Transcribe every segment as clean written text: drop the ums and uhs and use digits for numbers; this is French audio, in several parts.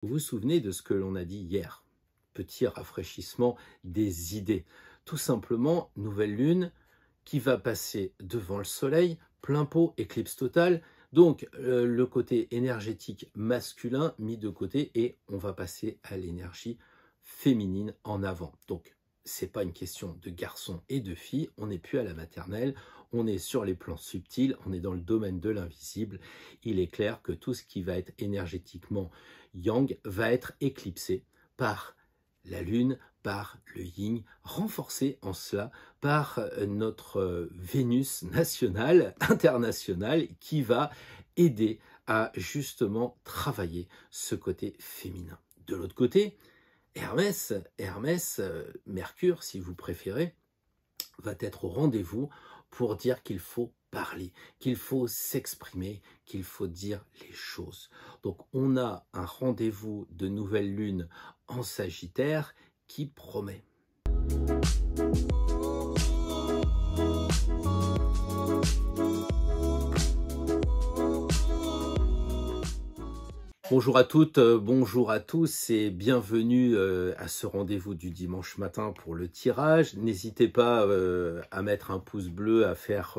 Vous vous souvenez de ce que l'on a dit hier? Petit rafraîchissement des idées. Tout simplement, nouvelle lune qui va passer devant le soleil, plein pot, éclipse totale. Donc, le côté énergétique masculin mis de côté et on va passer à l'énergie féminine en avant. Donc, c'est pas une question de garçon et de fille, on n'est plus à la maternelle, on est sur les plans subtils, on est dans le domaine de l'invisible. Il est clair que tout ce qui va être énergétiquement yang va être éclipsé par la lune, par le yin, renforcé en cela par notre Vénus nationale, internationale, qui va aider à justement travailler ce côté féminin. De l'autre côté, Hermès, Mercure si vous préférez, va être au rendez-vous pour dire qu'il faut parler, qu'il faut s'exprimer, qu'il faut dire les choses. Donc on a un rendez-vous de nouvelle lune en Sagittaire qui promet. Bonjour à toutes, bonjour à tous et bienvenue à ce rendez-vous du dimanche matin pour le tirage. N'hésitez pas à mettre un pouce bleu, à faire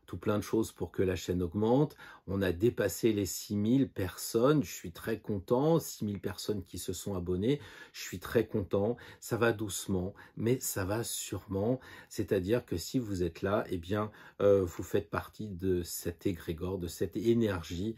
tout plein de choses pour que la chaîne augmente. On a dépassé les 6000 personnes, je suis très content, 6000 personnes qui se sont abonnées, je suis très content. Ça va doucement, mais ça va sûrement. C'est-à-dire que si vous êtes là, eh bien, vous faites partie de cet égrégore, de cette énergie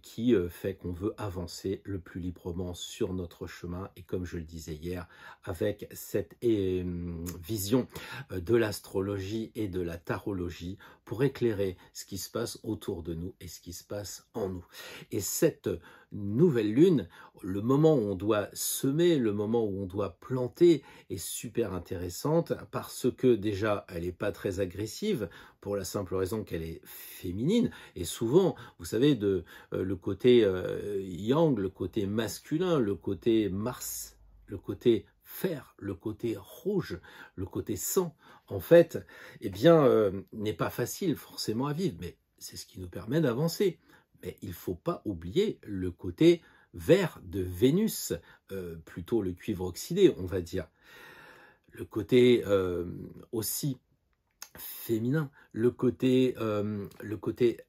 qui fait qu'on veut avancer le plus librement sur notre chemin. Et comme je le disais hier, avec cette vision de l'astrologie et de la tarologie pour éclairer ce qui se passe autour de nous et ce qui se passe en nous. Et cette nouvelle lune, le moment où on doit semer, le moment où on doit planter est super intéressante parce que déjà, elle n'est pas très agressive pour la simple raison qu'elle est féminine. Et souvent, vous savez, le côté yang, le côté masculin, le côté Mars, le côté fer, le côté rouge, le côté sang, en fait, eh bien, n'est pas facile forcément à vivre, mais c'est ce qui nous permet d'avancer. Mais il ne faut pas oublier le côté vert de Vénus, plutôt le cuivre oxydé, on va dire. Le côté aussi féminin, le côté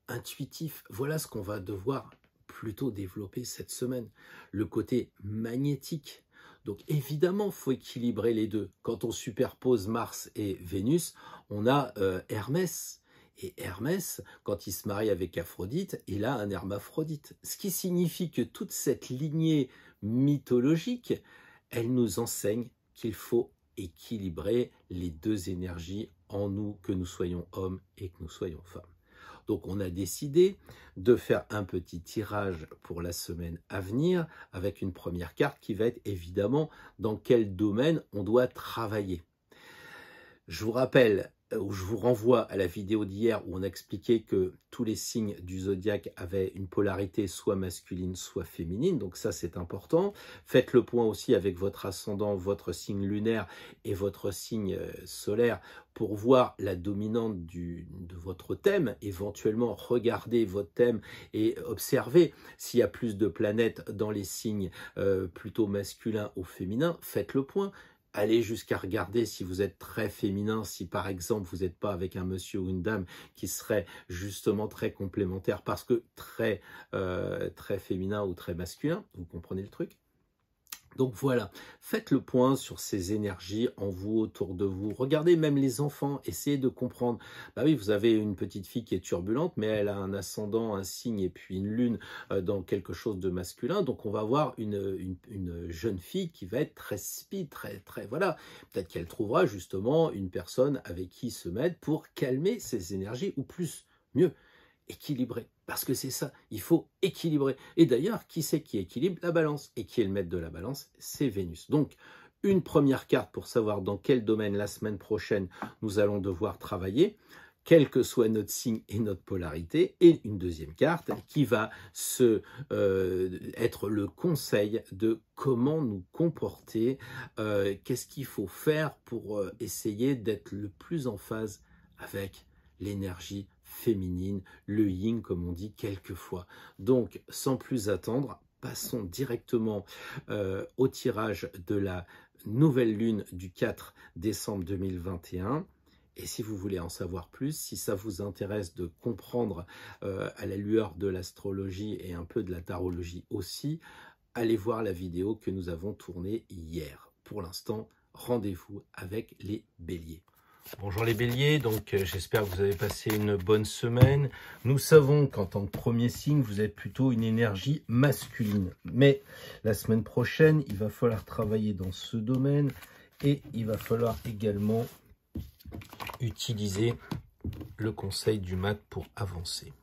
intuitif, voilà ce qu'on va devoir plutôt développer cette semaine. Le côté magnétique. Donc évidemment, il faut équilibrer les deux. Quand on superpose Mars et Vénus, on a Hermès. Et Hermès, quand il se marie avec Aphrodite, il a un hermaphrodite. Ce qui signifie que toute cette lignée mythologique, elle nous enseigne qu'il faut équilibrer les deux énergies en nous, que nous soyons hommes et que nous soyons femmes. Donc on a décidé de faire un petit tirage pour la semaine à venir avec une première carte qui va être évidemment dans quel domaine on doit travailler. Je vous rappelle, ou je vous renvoie à la vidéo d'hier où on a expliqué que tous les signes du zodiaque avaient une polarité soit masculine, soit féminine. Donc ça, c'est important. Faites le point aussi avec votre ascendant, votre signe lunaire et votre signe solaire pour voir la dominante de votre thème. Éventuellement, regardez votre thème et observez s'il y a plus de planètes dans les signes plutôt masculins ou féminins. Faites le point. Allez jusqu'à regarder si vous êtes très féminin, si par exemple vous n'êtes pas avec un monsieur ou une dame qui serait justement très complémentaire parce que très féminin ou très masculin, vous comprenez le truc? Donc voilà, faites le point sur ces énergies en vous, autour de vous. Regardez même les enfants, essayez de comprendre. Bah oui, vous avez une petite fille qui est turbulente, mais elle a un ascendant, un signe et puis une lune dans quelque chose de masculin. Donc on va avoir une jeune fille qui va être très speed, très voilà. Peut-être qu'elle trouvera justement une personne avec qui se mettre pour calmer ses énergies ou plus, mieux, équilibrer. Parce que c'est ça, il faut équilibrer. Et d'ailleurs, qui c'est qui équilibre? La balance. Et qui est le maître de la balance? C'est Vénus. Donc, une première carte pour savoir dans quel domaine la semaine prochaine nous allons devoir travailler, quel que soit notre signe et notre polarité. Et une deuxième carte qui va être le conseil de comment nous comporter, qu'est-ce qu'il faut faire pour essayer d'être le plus en phase avec l'énergie féminine, le yin comme on dit quelquefois. Donc sans plus attendre, passons directement au tirage de la nouvelle lune du 4 décembre 2021. Et si vous voulez en savoir plus, si ça vous intéresse de comprendre à la lueur de l'astrologie et un peu de la tarologie aussi, allez voir la vidéo que nous avons tournée hier. Pour l'instant, rendez-vous avec les béliers. Bonjour les béliers, donc j'espère que vous avez passé une bonne semaine. Nous savons qu'en tant que premier signe, vous êtes plutôt une énergie masculine. Mais la semaine prochaine, il va falloir travailler dans ce domaine et il va falloir également utiliser le conseil du mat pour avancer.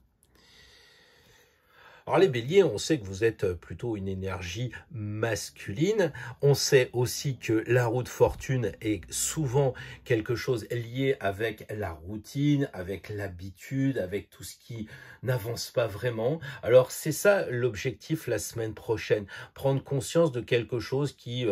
Alors les béliers, on sait que vous êtes plutôt une énergie masculine. On sait aussi que la roue de fortune est souvent quelque chose lié avec la routine, avec l'habitude, avec tout ce qui n'avance pas vraiment. Alors c'est ça l'objectif la semaine prochaine. Prendre conscience de quelque chose qui,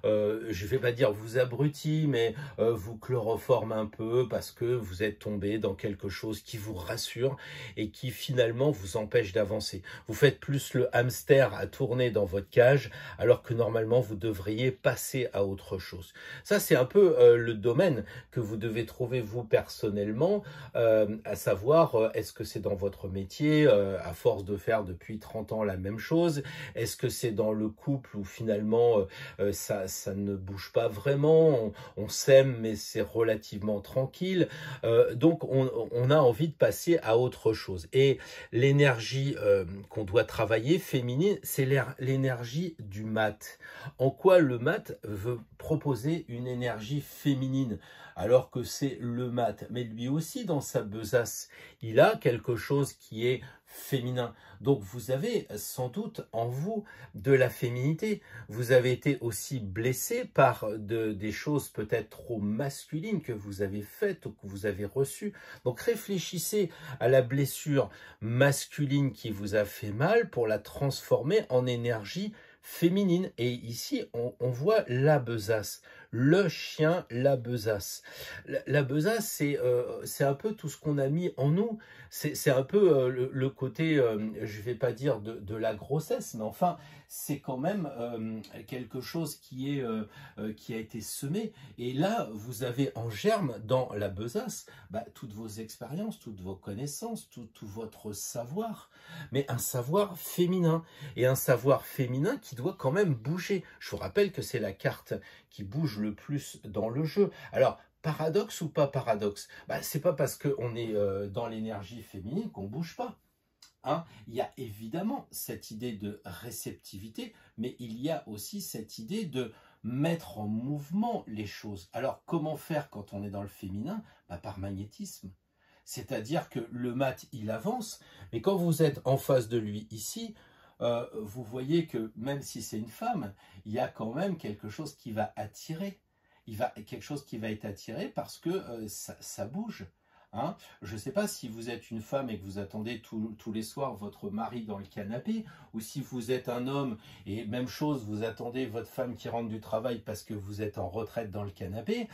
je ne vais pas dire vous abrutit, mais vous chloroforme un peu parce que vous êtes tombé dans quelque chose qui vous rassure et qui finalement vous empêche d'avancer. Vous faites plus le hamster à tourner dans votre cage, alors que normalement, vous devriez passer à autre chose. Ça, c'est un peu le domaine que vous devez trouver vous personnellement, à savoir, est-ce que c'est dans votre métier, à force de faire depuis 30 ans la même chose? Est-ce que c'est dans le couple où finalement, ça ne bouge pas vraiment? On s'aime, mais c'est relativement tranquille. Donc, on a envie de passer à autre chose. Et l'énergie qu'on doit travailler féminine, c'est l'énergie du mat. En quoi le mat veut proposer une énergie féminine alors que c'est le mat? Mais lui aussi, dans sa besace, il a quelque chose qui est féminin. Donc vous avez sans doute en vous de la féminité. Vous avez été aussi blessé par des choses peut-être trop masculines que vous avez faites ou que vous avez reçues. Donc réfléchissez à la blessure masculine qui vous a fait mal pour la transformer en énergie féminine. Et ici, on voit la besace. Le chien, la besace. La besace, c'est un peu tout ce qu'on a mis en nous. C'est un peu le côté, je ne vais pas dire de la grossesse, mais enfin, c'est quand même quelque chose qui a été semé. Et là, vous avez en germe dans la besace toutes vos expériences, toutes vos connaissances, tout votre savoir, mais un savoir féminin. Et un savoir féminin qui doit quand même bouger. Je vous rappelle que c'est la carte qui bouge le plus dans le jeu. Alors, paradoxe ou pas paradoxe? C'est pas parce qu'on est dans l'énergie féminine qu'on bouge pas. Hein, il y a évidemment cette idée de réceptivité, mais il y a aussi cette idée de mettre en mouvement les choses. Alors, comment faire quand on est dans le féminin? Par magnétisme. C'est-à-dire que le mat, il avance, mais quand vous êtes en face de lui ici, vous voyez que même si c'est une femme, il y a quand même quelque chose qui va attirer. Quelque chose qui va être attiré parce que ça bouge. Hein. Je ne sais pas si vous êtes une femme et que vous attendez tous les soirs votre mari dans le canapé, ou si vous êtes un homme et même chose, vous attendez votre femme qui rentre du travail parce que vous êtes en retraite dans le canapé.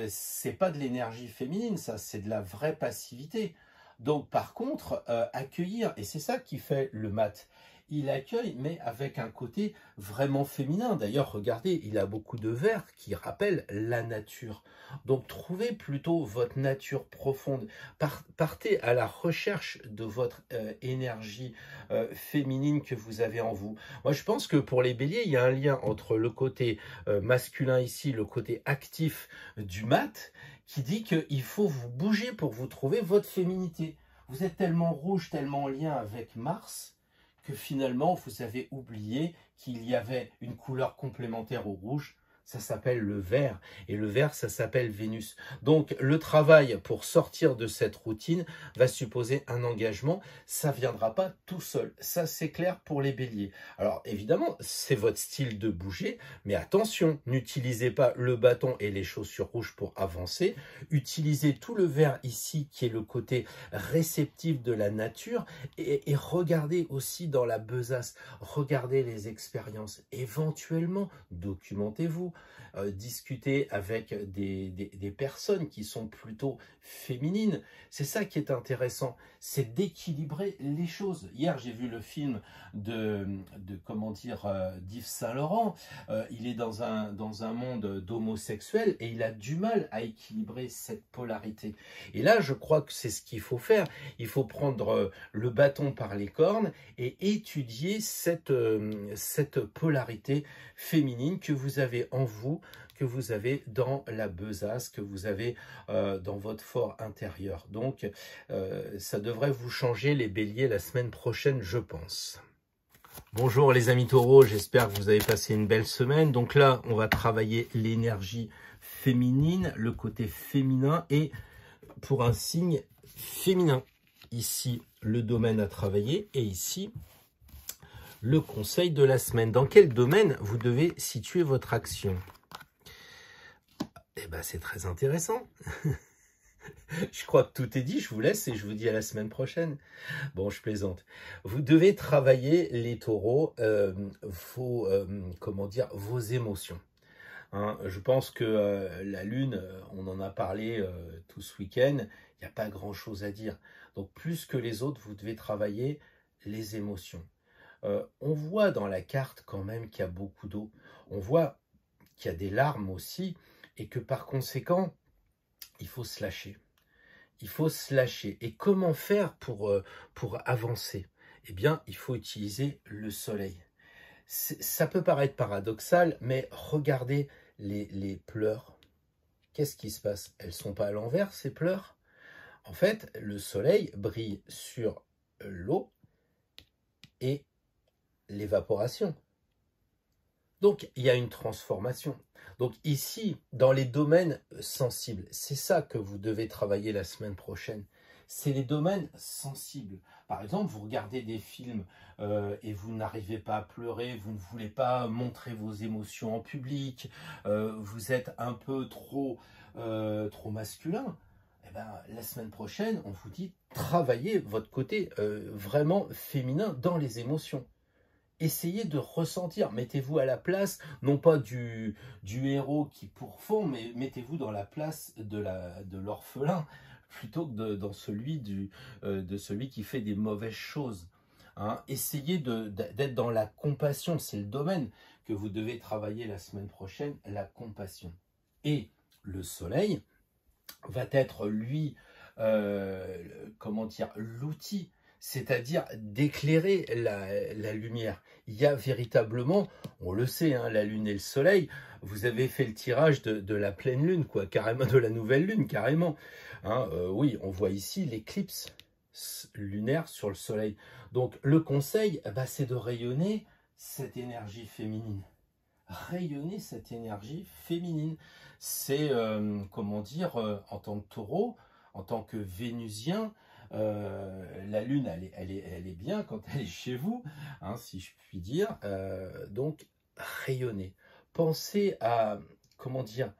C'est pas de l'énergie féminine, ça, c'est de la vraie passivité. Donc par contre, accueillir, et c'est ça qui fait le mat. Il accueille, mais avec un côté vraiment féminin. D'ailleurs, regardez, il a beaucoup de vers qui rappellent la nature. Donc, trouvez plutôt votre nature profonde. Partez à la recherche de votre énergie féminine que vous avez en vous. Moi, je pense que pour les béliers, il y a un lien entre le côté masculin ici, le côté actif du mat, qui dit qu'il faut vous bouger pour vous trouver votre féminité. Vous êtes tellement rouge, tellement en lien avec Mars, que finalement, vous avez oublié qu'il y avait une couleur complémentaire au rouge, ça s'appelle le vert, et le vert, ça s'appelle Vénus. Donc, le travail pour sortir de cette routine va supposer un engagement, ça ne viendra pas tout seul, ça c'est clair pour les béliers. Alors, évidemment, c'est votre style de bouger, mais attention, n'utilisez pas le bâton et les chaussures rouges pour avancer, utilisez tout le vert ici, qui est le côté réceptif de la nature, et regardez aussi dans la besace, regardez les expériences, éventuellement, documentez-vous, discuter avec des personnes qui sont plutôt féminines. C'est ça qui est intéressant, c'est d'équilibrer les choses. Hier, j'ai vu le film comment dire, d'Yves Saint-Laurent. Il est dans un monde d'homosexuels et il a du mal à équilibrer cette polarité. Et là, je crois que c'est ce qu'il faut faire. Il faut prendre le bâton par les cornes et étudier cette polarité féminine que vous avez en vous, que vous avez dans la besace, que vous avez dans votre fort intérieur. Donc, ça devrait vous changer les béliers la semaine prochaine, je pense. Bonjour les amis taureaux, j'espère que vous avez passé une belle semaine. Donc là, on va travailler l'énergie féminine, le côté féminin et pour un signe féminin. Ici, le domaine à travailler et ici, le conseil de la semaine. Dans quel domaine vous devez situer votre action? Eh bien, c'est très intéressant. Je crois que tout est dit, je vous laisse et je vous dis à la semaine prochaine. Bon, je plaisante. Vous devez travailler, les taureaux, vos émotions. Hein, je pense que la lune, on en a parlé tout ce week-end, il n'y a pas grand-chose à dire. Donc, plus que les autres, vous devez travailler les émotions. On voit dans la carte quand même qu'il y a beaucoup d'eau. On voit qu'il y a des larmes aussi et que par conséquent, il faut se lâcher. Il faut se lâcher. Et comment faire pour avancer? Eh bien, il faut utiliser le soleil. Ça peut paraître paradoxal, mais regardez les pleurs. Qu'est-ce qui se passe? Elles ne sont pas à l'envers, ces pleurs? En fait, le soleil brille sur l'eau et l'évaporation. Donc, il y a une transformation. Donc ici, dans les domaines sensibles, c'est ça que vous devez travailler la semaine prochaine. C'est les domaines sensibles. Par exemple, vous regardez des films et vous n'arrivez pas à pleurer, vous ne voulez pas montrer vos émotions en public, vous êtes un peu trop masculin. Eh ben, la semaine prochaine, on vous dit travaillez votre côté vraiment féminin dans les émotions. Essayez de ressentir, mettez-vous à la place, non pas du héros qui pourfend, mais mettez-vous dans la place de l'orphelin, plutôt que dans celui de celui qui fait des mauvaises choses. Hein. Essayez d'être dans la compassion, c'est le domaine que vous devez travailler la semaine prochaine, la compassion. Et le soleil va être, lui, comment dire, l'outil, c'est-à-dire d'éclairer la lumière. Il y a véritablement, on le sait, hein, la lune et le soleil, vous avez fait le tirage de la pleine lune, quoi, carrément, de la nouvelle lune, carrément. Hein, oui, on voit ici l'éclipse lunaire sur le soleil. Donc, le conseil, bah, c'est de rayonner cette énergie féminine. Rayonner cette énergie féminine. C'est, comment dire, en tant que taureau, en tant que vénusien, la lune, elle est bien quand elle est chez vous, hein, si je puis dire. Donc, rayonnez. Pensez à, comment dire,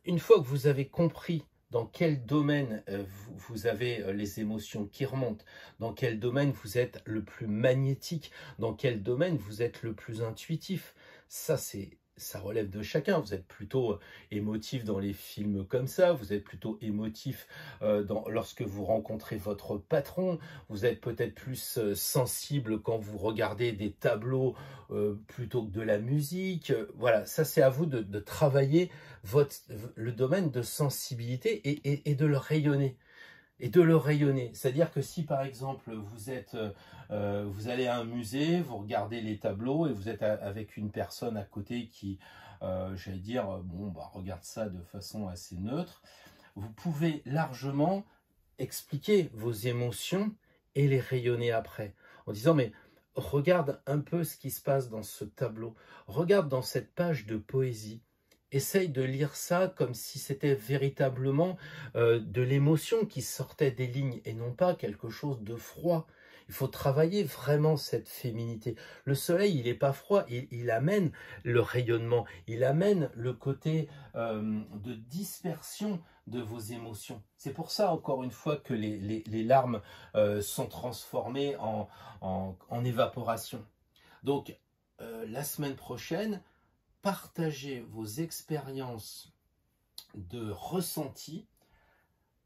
une fois que vous avez compris dans quel domaine vous avez les émotions qui remontent, dans quel domaine vous êtes le plus magnétique, dans quel domaine vous êtes le plus intuitif, ça relève de chacun. Vous êtes plutôt émotif dans les films comme ça, vous êtes plutôt émotif lorsque vous rencontrez votre patron, vous êtes peut-être plus sensible quand vous regardez des tableaux plutôt que de la musique. Voilà, ça c'est à vous de travailler le domaine de sensibilité et de le rayonner. Et de le rayonner. C'est-à-dire que si par exemple vous allez à un musée, vous regardez les tableaux et vous êtes avec une personne à côté qui, j'allais dire, bon, bah, regarde ça de façon assez neutre, vous pouvez largement expliquer vos émotions et les rayonner après. En disant, mais regarde un peu ce qui se passe dans ce tableau. Regarde dans cette page de poésie. Essaye de lire ça comme si c'était véritablement de l'émotion qui sortait des lignes et non pas quelque chose de froid. Il faut travailler vraiment cette féminité. Le soleil, il n'est pas froid, il amène le rayonnement, il amène le côté de dispersion de vos émotions. C'est pour ça, encore une fois, que les larmes sont transformées en évaporation. Donc, la semaine prochaine, partagez vos expériences de ressenti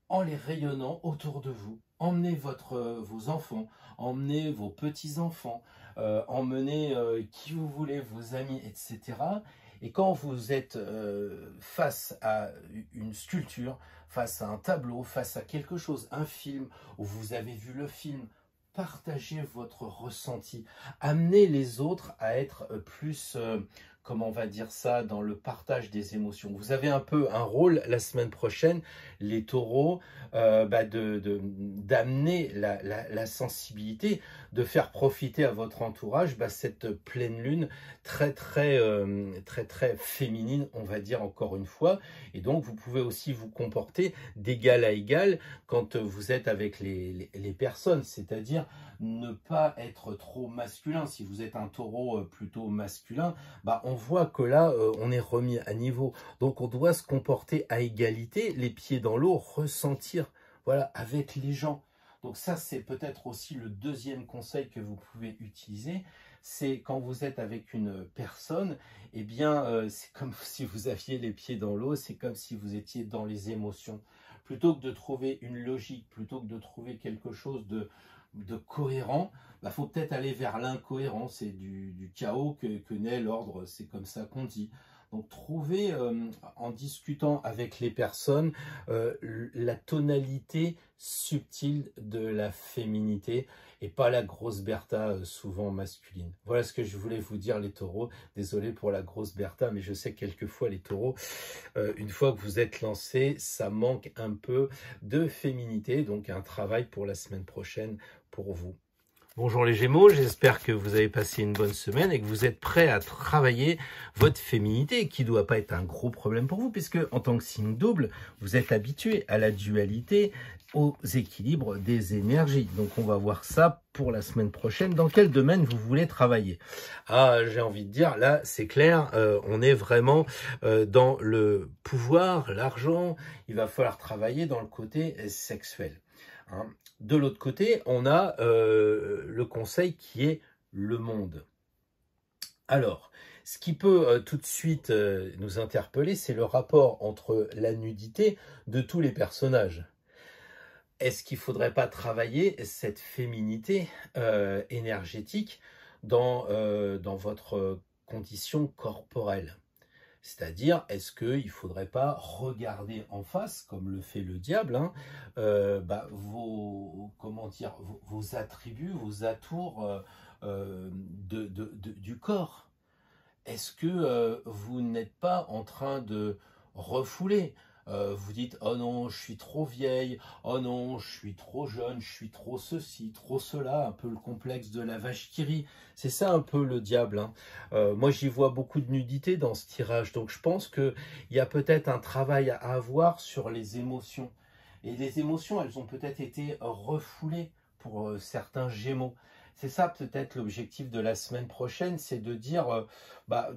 en les rayonnant autour de vous. Emmenez vos enfants, emmenez vos petits-enfants, emmenez qui vous voulez, vos amis, etc. Et quand vous êtes face à une sculpture, face à un tableau, face à quelque chose, un film, où vous avez vu le film, partagez votre ressenti. Amenez les autres à être plus, comment on va dire ça, dans le partage des émotions. Vous avez un peu un rôle la semaine prochaine, les taureaux, d'amener la sensibilité, de faire profiter à votre entourage cette pleine lune très féminine, on va dire encore une fois. Et donc vous pouvez aussi vous comporter d'égal à égal quand vous êtes avec les personnes, c'est-à-dire ne pas être trop masculin. Si vous êtes un taureau plutôt masculin, on voit que là on est remis à niveau. Donc on doit se comporter à égalité, les pieds dans l'eau, ressentir, voilà, avec les gens. Donc ça, c'est peut-être aussi le deuxième conseil que vous pouvez utiliser. C'est quand vous êtes avec une personne, eh bien, c'est comme si vous aviez les pieds dans l'eau, c'est comme si vous étiez dans les émotions. Plutôt que de trouver une logique, plutôt que de trouver quelque chose de cohérent, faut peut-être aller vers l'incohérent. C'est du chaos que naît l'ordre, c'est comme ça qu'on dit. Donc trouvez, en discutant avec les personnes, la tonalité subtile de la féminité et pas la grosse Bertha souvent masculine. Voilà ce que je voulais vous dire, les taureaux. Désolé pour la grosse Bertha, mais je sais que quelquefois les taureaux, une fois que vous êtes lancés, ça manque un peu de féminité. Donc un travail pour la semaine prochaine pour vous. Bonjour les Gémeaux, j'espère que vous avez passé une bonne semaine et que vous êtes prêts à travailler votre féminité, qui ne doit pas être un gros problème pour vous, puisque en tant que signe double, vous êtes habitué à la dualité, aux équilibres des énergies. Donc on va voir ça pour la semaine prochaine. Dans quel domaine vous voulez travailler? Ah, j'ai envie de dire, là c'est clair, on est vraiment dans le pouvoir, l'argent. Il va falloir travailler dans le côté sexuel. De l'autre côté, on a le conseil qui est le monde. Alors, ce qui peut tout de suite nous interpeller, c'est le rapport entre la nudité de tous les personnages. Est-ce qu'il ne faudrait pas travailler cette féminité énergétique dans votre condition corporelle? C'est-à-dire, est-ce qu'il ne faudrait pas regarder en face, comme le fait le diable, vos attributs, vos atours du corps? Est-ce que vous n'êtes pas en train de refouler? Vous dites, oh non, je suis trop vieille, oh non, je suis trop jeune, je suis trop ceci, trop cela, un peu le complexe de la vache qui rit. C'est ça un peu le diable. Moi, j'y vois beaucoup de nudité dans ce tirage, donc je pense qu'il y a peut-être un travail à avoir sur les émotions. Et les émotions, elles ont peut-être été refoulées pour certains Gémeaux. C'est ça peut-être l'objectif de la semaine prochaine, c'est de dire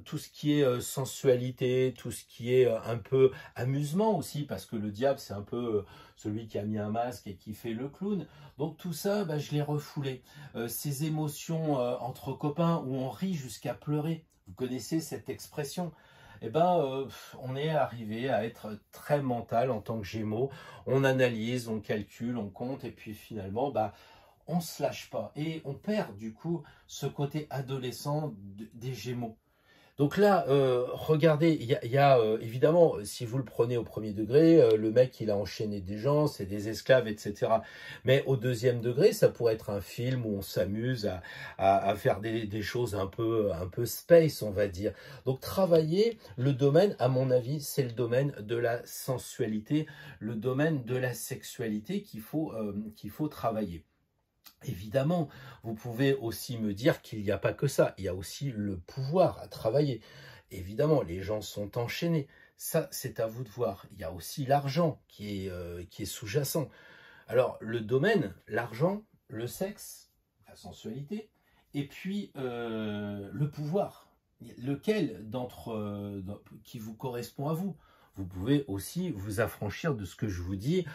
tout ce qui est sensualité, tout ce qui est un peu amusement aussi, parce que le diable c'est un peu celui qui a mis un masque et qui fait le clown. Donc tout ça, je l'ai refoulé. Ces émotions entre copains où on rit jusqu'à pleurer, vous connaissez cette expression? On est arrivé à être très mental en tant que Gémeaux. On analyse, on calcule, on compte, et puis finalement, on ne se lâche pas et on perd du coup ce côté adolescent des Gémeaux. Donc là, regardez, il y a évidemment, si vous le prenez au premier degré, le mec il a enchaîné des gens, c'est des esclaves, etc. Mais au deuxième degré, ça pourrait être un film où on s'amuse à faire des choses un peu space, on va dire. Donc travailler le domaine, à mon avis, c'est le domaine de la sensualité, le domaine de la sexualité qu'il faut travailler. Évidemment, vous pouvez aussi me dire qu'il n'y a pas que ça, il y a aussi le pouvoir à travailler. Évidemment, les gens sont enchaînés, ça c'est à vous de voir. Il y a aussi l'argent qui est sous-jacent. Alors le domaine, l'argent, le sexe, la sensualité, et puis le pouvoir. Lequel qui vous correspond à vous? vous pouvez aussi vous affranchir de ce que je vous dis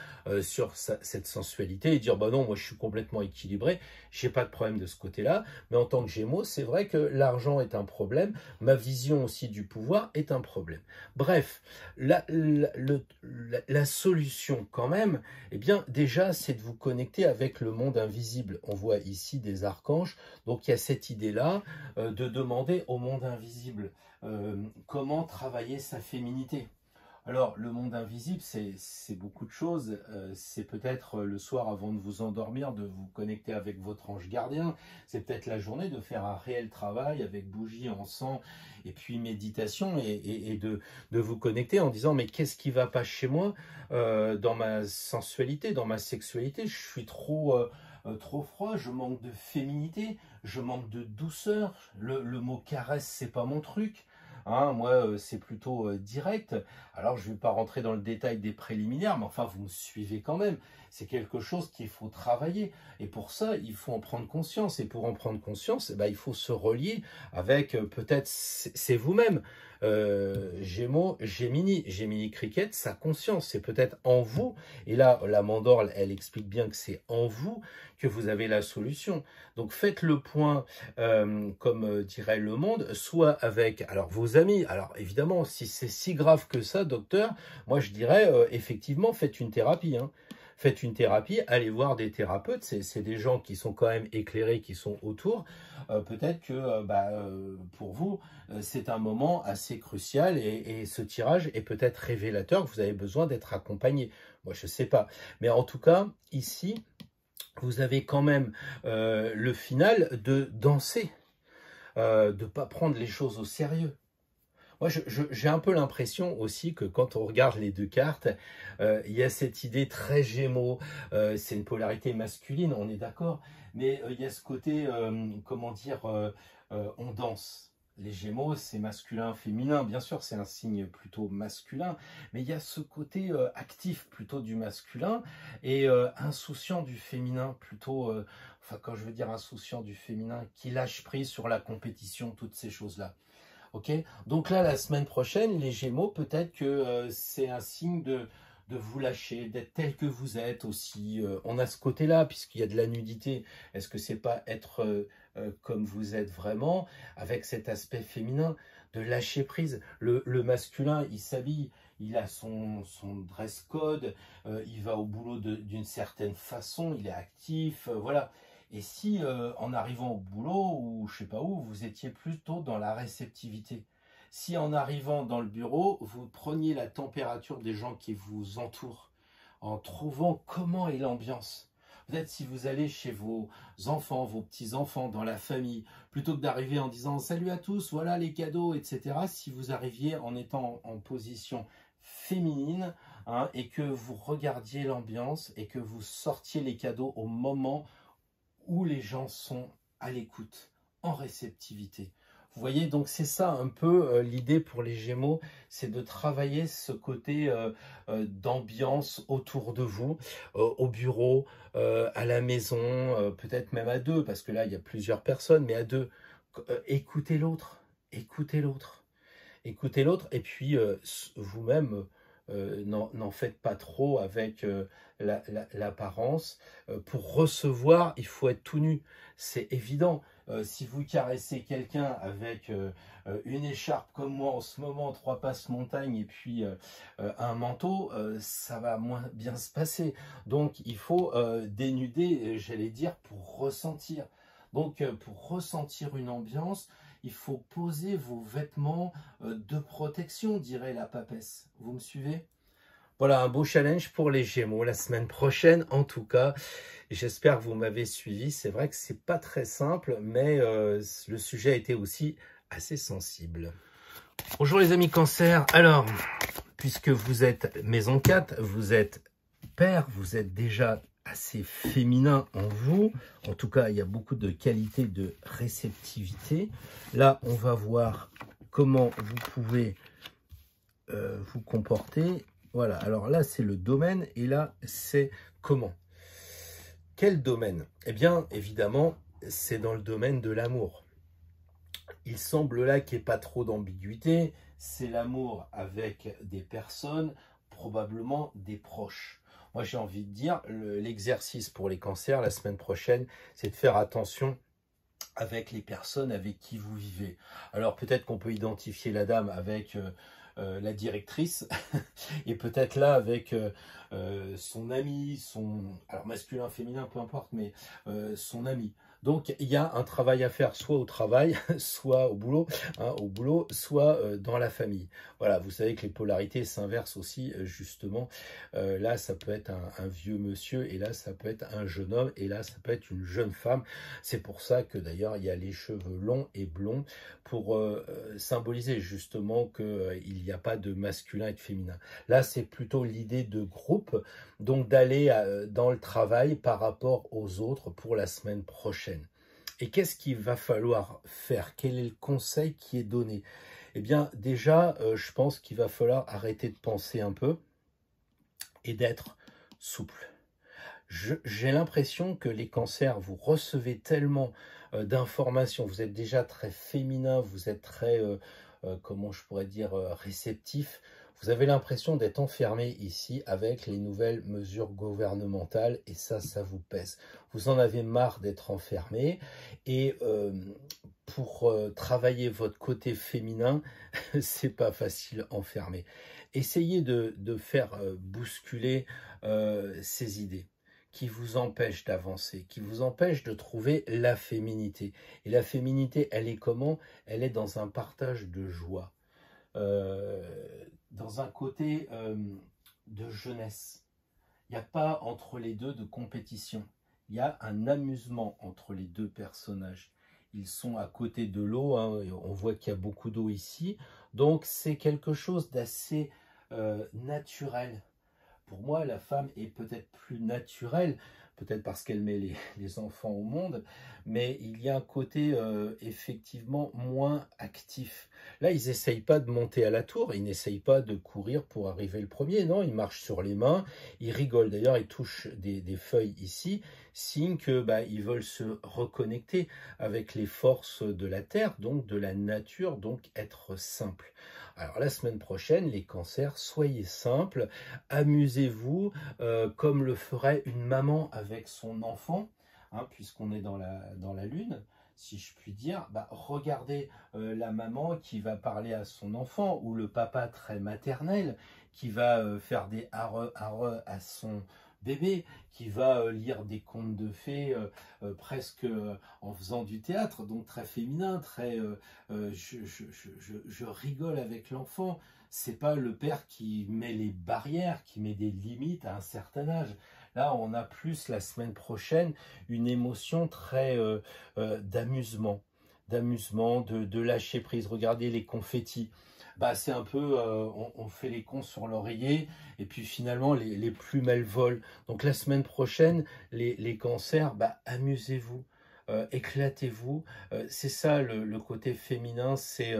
sur cette sensualité et dire, bah non, moi je suis complètement équilibré, j'ai pas de problème de ce côté-là, mais en tant que Gémeaux, c'est vrai que l'argent est un problème, ma vision aussi du pouvoir est un problème. Bref, la solution quand même, eh bien déjà, c'est de vous connecter avec le monde invisible. On voit ici des archanges, donc il y a cette idée-là de demander au monde invisible comment travailler sa féminité. Alors, le monde invisible, c'est beaucoup de choses. C'est peut-être le soir, avant de vous endormir, de vous connecter avec votre ange gardien. C'est peut-être la journée de faire un réel travail avec bougie, encens, et puis méditation, et de vous connecter en disant, mais qu'est-ce qui ne va pas chez moi dans ma sensualité, dans ma sexualité? Je suis trop froid, je manque de féminité, je manque de douceur. Le mot caresse, c'est pas mon truc. Hein, moi, c'est plutôt direct. Alors, je ne vais pas rentrer dans le détail des préliminaires, mais enfin, vous me suivez quand même. C'est quelque chose qu'il faut travailler. Et pour ça, il faut en prendre conscience. Et pour en prendre conscience, eh ben, il faut se relier avec, peut-être, c'est vous-même. Gémeaux, Gemini Cricket, sa conscience, c'est peut-être en vous. Et là, la Mandorle, elle explique bien que c'est en vous que vous avez la solution. Donc, faites le point, comme dirait le monde, soit avec alors vos amis. Alors, évidemment, si c'est si grave que ça, docteur, moi, je dirais, effectivement, faites une thérapie, hein. Faites une thérapie, allez voir des thérapeutes, c'est des gens qui sont quand même éclairés, qui sont autour. Peut-être que pour vous, c'est un moment assez crucial et ce tirage est peut-être révélateur que vous avez besoin d'être accompagné. Moi, je ne sais pas. Mais en tout cas, ici, vous avez quand même le final de danser, de ne pas prendre les choses au sérieux. Moi, j'ai un peu l'impression aussi que quand on regarde les deux cartes, il y a cette idée très Gémeaux, c'est une polarité masculine, on est d'accord, mais il y a ce côté, comment dire, on danse. Les Gémeaux, c'est masculin, féminin, bien sûr, c'est un signe plutôt masculin, mais il y a ce côté actif plutôt du masculin et insouciant du féminin, plutôt, enfin quand je veux dire insouciant du féminin, qui lâche prise sur la compétition, toutes ces choses-là. Okay, donc là, la semaine prochaine, les Gémeaux, peut-être que c'est un signe de vous lâcher, d'être tel que vous êtes aussi. On a ce côté-là, puisqu'il y a de la nudité. Est-ce que c'est pas être comme vous êtes vraiment, avec cet aspect féminin, de lâcher prise? Le masculin, il s'habille, il a son dress code, il va au boulot d'une certaine façon, il est actif, voilà. Et si en arrivant au boulot ou je sais pas où, vous étiez plutôt dans la réceptivité, si en arrivant dans le bureau, vous preniez la température des gens qui vous entourent, en trouvant comment est l'ambiance. Peut-être si vous allez chez vos enfants, vos petits-enfants, dans la famille, plutôt que d'arriver en disant « Salut à tous, voilà les cadeaux », etc. Si vous arriviez en étant en position féminine, hein, et que vous regardiez l'ambiance et que vous sortiez les cadeaux au moment où les gens sont à l'écoute, en réceptivité. Vous voyez, donc c'est ça un peu l'idée pour les Gémeaux, c'est de travailler ce côté d'ambiance autour de vous, au bureau, à la maison, peut-être même à deux, parce que là, il y a plusieurs personnes, mais à deux. Écoutez l'autre, écoutez l'autre, écoutez l'autre, et puis vous-même, n'en faites pas trop avec l'apparence. Pour recevoir, il faut être tout nu. C'est évident. Si vous caressez quelqu'un avec une écharpe comme moi en ce moment, 3 passes montagne et puis un manteau, ça va moins bien se passer. Donc il faut dénuder, j'allais dire, pour ressentir. Donc pour ressentir une ambiance, il faut poser vos vêtements de protection, dirait la papesse. Vous me suivez? Voilà, un beau challenge pour les Gémeaux la semaine prochaine, en tout cas. J'espère que vous m'avez suivi. C'est vrai que c'est pas très simple, mais le sujet a été aussi assez sensible. Bonjour les amis Cancer. Alors, puisque vous êtes maison 4, vous êtes père, vous êtes déjà assez féminin en vous. En tout cas, il y a beaucoup de qualités de réceptivité. Là, on va voir comment vous pouvez vous comporter. Voilà, alors là, c'est le domaine et là, c'est comment. Quel domaine? Eh bien, évidemment, c'est dans le domaine de l'amour. Il semble là qu'il n'y ait pas trop d'ambiguïté. C'est l'amour avec des personnes, probablement des proches. Moi, j'ai envie de dire, l'exercice pour les cancers la semaine prochaine, c'est de faire attention avec les personnes avec qui vous vivez. Alors peut-être qu'on peut identifier la dame avec la directrice et peut-être là avec son ami, alors masculin, féminin, peu importe, mais son ami. Donc il y a un travail à faire soit au travail, soit au boulot, soit dans la famille. Voilà, vous savez que les polarités s'inversent aussi justement. Là, ça peut être un vieux monsieur et là, ça peut être un jeune homme et là, ça peut être une jeune femme. C'est pour ça que d'ailleurs, il y a les cheveux longs et blonds pour symboliser justement qu'il n'y a pas de masculin et de féminin. Là, c'est plutôt l'idée de groupe, donc d'aller dans le travail par rapport aux autres pour la semaine prochaine. Et qu'est-ce qu'il va falloir faire? Quel est le conseil qui est donné? Eh bien, déjà, je pense qu'il va falloir arrêter de penser un peu et d'être souple. J'ai l'impression que les cancers, vous recevez tellement d'informations, vous êtes déjà très féminin, vous êtes très, comment je pourrais dire, réceptif. Vous avez l'impression d'être enfermé ici avec les nouvelles mesures gouvernementales et ça vous pèse. Vous en avez marre d'être enfermé et pour travailler votre côté féminin, c'est pas facile enfermé. Essayez de faire bousculer ces idées qui vous empêchent d'avancer, qui vous empêchent de trouver la féminité. Et la féminité, elle est comment? Elle est dans un partage de joie. Dans un côté de jeunesse. Il n'y a pas entre les deux de compétition. Il y a un amusement entre les deux personnages. Ils sont à côté de l'eau, hein, on voit qu'il y a beaucoup d'eau ici. Donc c'est quelque chose d'assez naturel. Pour moi, la femme est peut-être plus naturelle, peut-être parce qu'elle met les enfants au monde, mais il y a un côté effectivement moins actif. Là, ils n'essayent pas de monter à la tour, ils n'essayent pas de courir pour arriver le premier, non, ils marchent sur les mains, ils rigolent. D'ailleurs, ils touchent des feuilles ici, signe que ils veulent se reconnecter avec les forces de la terre, donc de la nature, donc être simple. Alors la semaine prochaine, les cancers, soyez simples, amusez-vous comme le ferait une maman avec son enfant, hein, puisqu'on est dans la lune, si je puis dire. Regardez la maman qui va parler à son enfant ou le papa très maternel qui va faire des arre à son bébé, qui va lire des contes de fées presque en faisant du théâtre, donc très féminin, très je rigole avec l'enfant. C'est pas le père qui met les barrières, qui met des limites à un certain âge. Là, on a plus la semaine prochaine une émotion très d'amusement, de lâcher prise. Regardez les confettis. C'est un peu, on fait les cons sur l'oreiller et puis finalement les plumes elles volent. Donc la semaine prochaine, les cancers, amusez-vous, éclatez-vous. C'est ça le côté féminin, c'est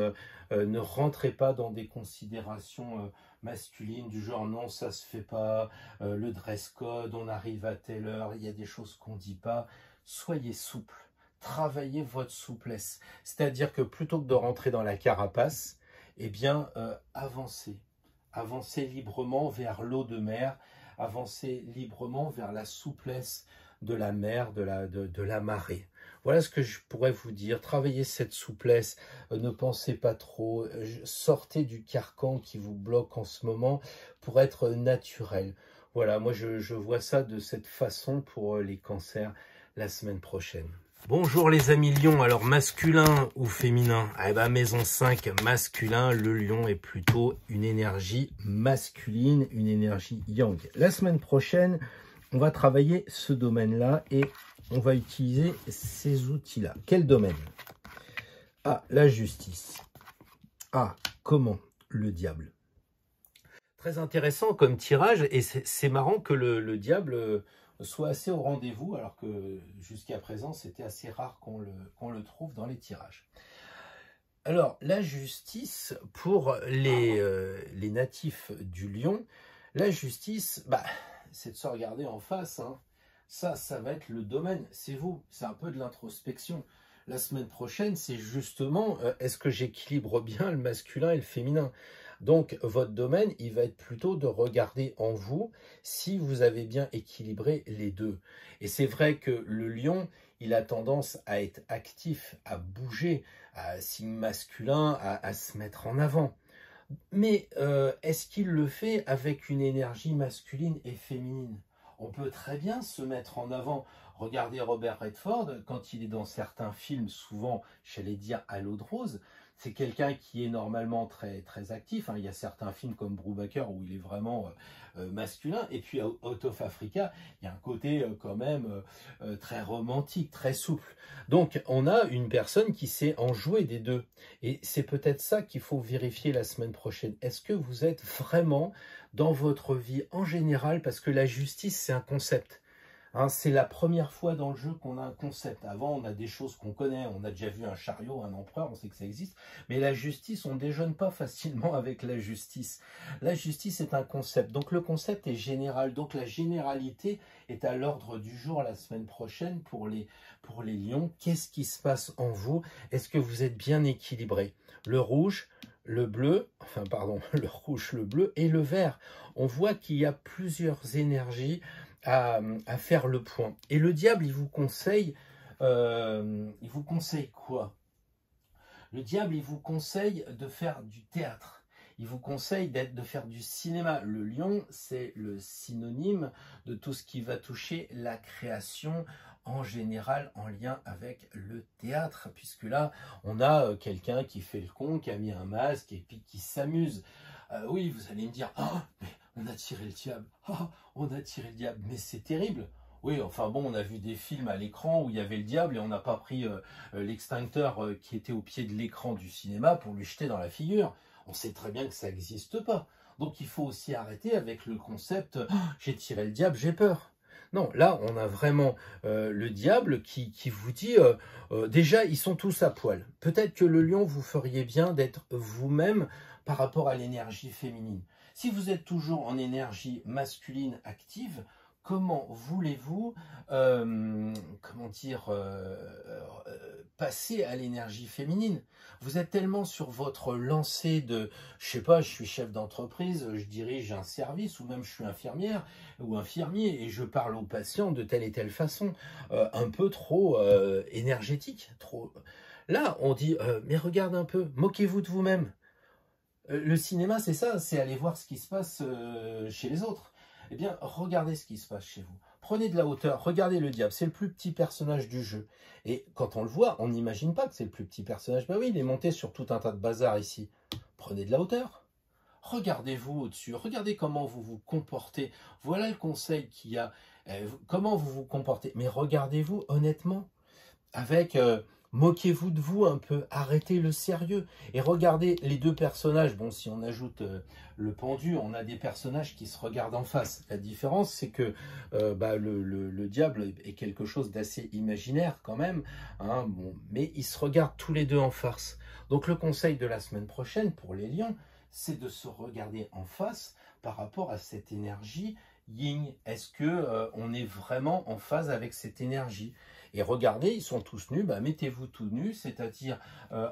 ne rentrez pas dans des considérations masculines du genre non ça se fait pas, le dress code, on arrive à telle heure, il y a des choses qu'on dit pas. Soyez souple, travaillez votre souplesse. C'est-à-dire que plutôt que de rentrer dans la carapace, eh bien, avancez librement vers l'eau de mer, avancez librement vers la souplesse de la mer, de la marée. Voilà ce que je pourrais vous dire. Travaillez cette souplesse, ne pensez pas trop, sortez du carcan qui vous bloque en ce moment pour être naturel. Voilà, moi je vois ça de cette façon pour les cancers la semaine prochaine. Bonjour les amis lions, alors masculin ou féminin? Maison 5, masculin, le lion est plutôt une énergie masculine, une énergie yang. La semaine prochaine, on va travailler ce domaine-là et on va utiliser ces outils-là. Quel domaine? La justice. Comment? Le diable. Très intéressant comme tirage et c'est marrant que le diable soit assez au rendez-vous, alors que jusqu'à présent, c'était assez rare qu'on le trouve dans les tirages. Alors, la justice, pour les natifs du lion, la justice, c'est de se regarder en face. Hein. Ça va être le domaine, c'est vous, c'est un peu de l'introspection. la semaine prochaine, c'est justement est-ce que j'équilibre bien le masculin et le féminin? Donc, votre domaine, il va être plutôt de regarder en vous si vous avez bien équilibré les deux. Et c'est vrai que le lion, il a tendance à être actif, à bouger, à signe masculin, à se mettre en avant. Mais est-ce qu'il le fait avec une énergie masculine et féminine? On peut très bien se mettre en avant. Regardez Robert Redford, quand il est dans certains films, souvent, j'allais dire à l'eau de rose, c'est quelqu'un qui est normalement très, très actif. Il y a certains films comme Brubaker où il est vraiment masculin. Et puis Out of Africa, il y a un côté quand même très romantique, très souple. Donc on a une personne qui sait en jouer des deux. Et c'est peut-être ça qu'il faut vérifier la semaine prochaine. Est-ce que vous êtes vraiment dans votre vie en général, parce que la justice, c'est un concept. Hein, c'est la première fois dans le jeu qu'on a un concept. Avant, on a des choses qu'on connaît. On a déjà vu un chariot, un empereur, on sait que ça existe. Mais la justice, on ne déjeune pas facilement avec la justice. La justice est un concept. Donc le concept est général. Donc la généralité est à l'ordre du jour la semaine prochaine pour les lions. Qu'est-ce qui se passe en vous? Est-ce que vous êtes bien équilibré? Le rouge, le bleu, enfin pardon, le rouge, le bleu et le vert. On voit qu'il y a plusieurs énergies à faire le point. Et le diable, il vous conseille quoi? Le diable, il vous conseille de faire du théâtre. Il vous conseille de faire du cinéma. Le lion, c'est le synonyme de tout ce qui va toucher la création en général en lien avec le théâtre. Puisque là, on a quelqu'un qui fait le con, qui a mis un masque et puis qui s'amuse. Oui, vous allez me dire, oh, mais on a tiré le diable. Oh, on a tiré le diable. Mais c'est terrible. Oui, enfin bon, on a vu des films à l'écran où il y avait le diable et on n'a pas pris l'extincteur qui était au pied de l'écran du cinéma pour lui jeter dans la figure. On sait très bien que ça n'existe pas. Donc il faut aussi arrêter avec le concept oh, j'ai tiré le diable, j'ai peur. Non, là, on a vraiment le diable qui vous dit, déjà, ils sont tous à poil. Peut-être que le lion, vous feriez bien d'être vous-même par rapport à l'énergie féminine. Si vous êtes toujours en énergie masculine active, comment voulez-vous, passer à l'énergie féminine? Vous êtes tellement sur votre lancée de, je sais pas, je suis chef d'entreprise, je dirige un service, ou même je suis infirmière ou infirmier, et je parle aux patients de telle et telle façon, un peu trop énergétique. Trop. Là, on dit, mais regarde un peu, moquez-vous de vous-même. Le cinéma, c'est ça, c'est aller voir ce qui se passe chez les autres. Eh bien, regardez ce qui se passe chez vous. Prenez de la hauteur, regardez le diable, c'est le plus petit personnage du jeu. Et quand on le voit, on n'imagine pas que c'est le plus petit personnage. Ben oui, il est monté sur tout un tas de bazar ici. Prenez de la hauteur. Regardez-vous au-dessus, regardez comment vous vous comportez. Voilà le conseil qu'il y a. Comment vous vous comportez. Mais regardez-vous honnêtement, avec... moquez-vous de vous un peu, arrêtez le sérieux. Et regardez les deux personnages. Bon, si on ajoute le pendu, on a des personnages qui se regardent en face. La différence, c'est que le diable est quelque chose d'assez imaginaire quand même. Hein, bon, mais ils se regardent tous les deux en face. Donc le conseil de la semaine prochaine pour les lions, c'est de se regarder en face par rapport à cette énergie yin. Est-ce que on est vraiment en phase avec cette énergie? Et regardez, ils sont tous nus, bah, mettez-vous tout nus, c'est-à-dire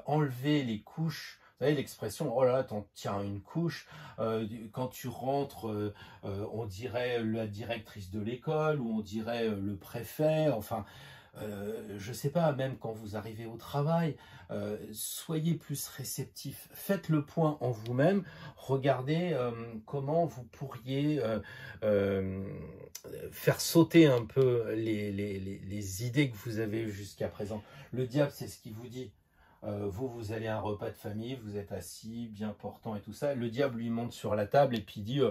enlevez les couches. Vous savez l'expression, oh là là, t'en tiens une couche. Quand tu rentres, on dirait la directrice de l'école ou on dirait le préfet. Enfin, je ne sais pas, même quand vous arrivez au travail, soyez plus réceptif. Faites le point en vous-même. Regardez comment vous pourriez faire sauter un peu les idées que vous avez eues jusqu'à présent. Le diable, c'est ce qu'il vous dit. Vous allez à un repas de famille, vous êtes assis, bien portant et tout ça. Le diable lui monte sur la table et puis dit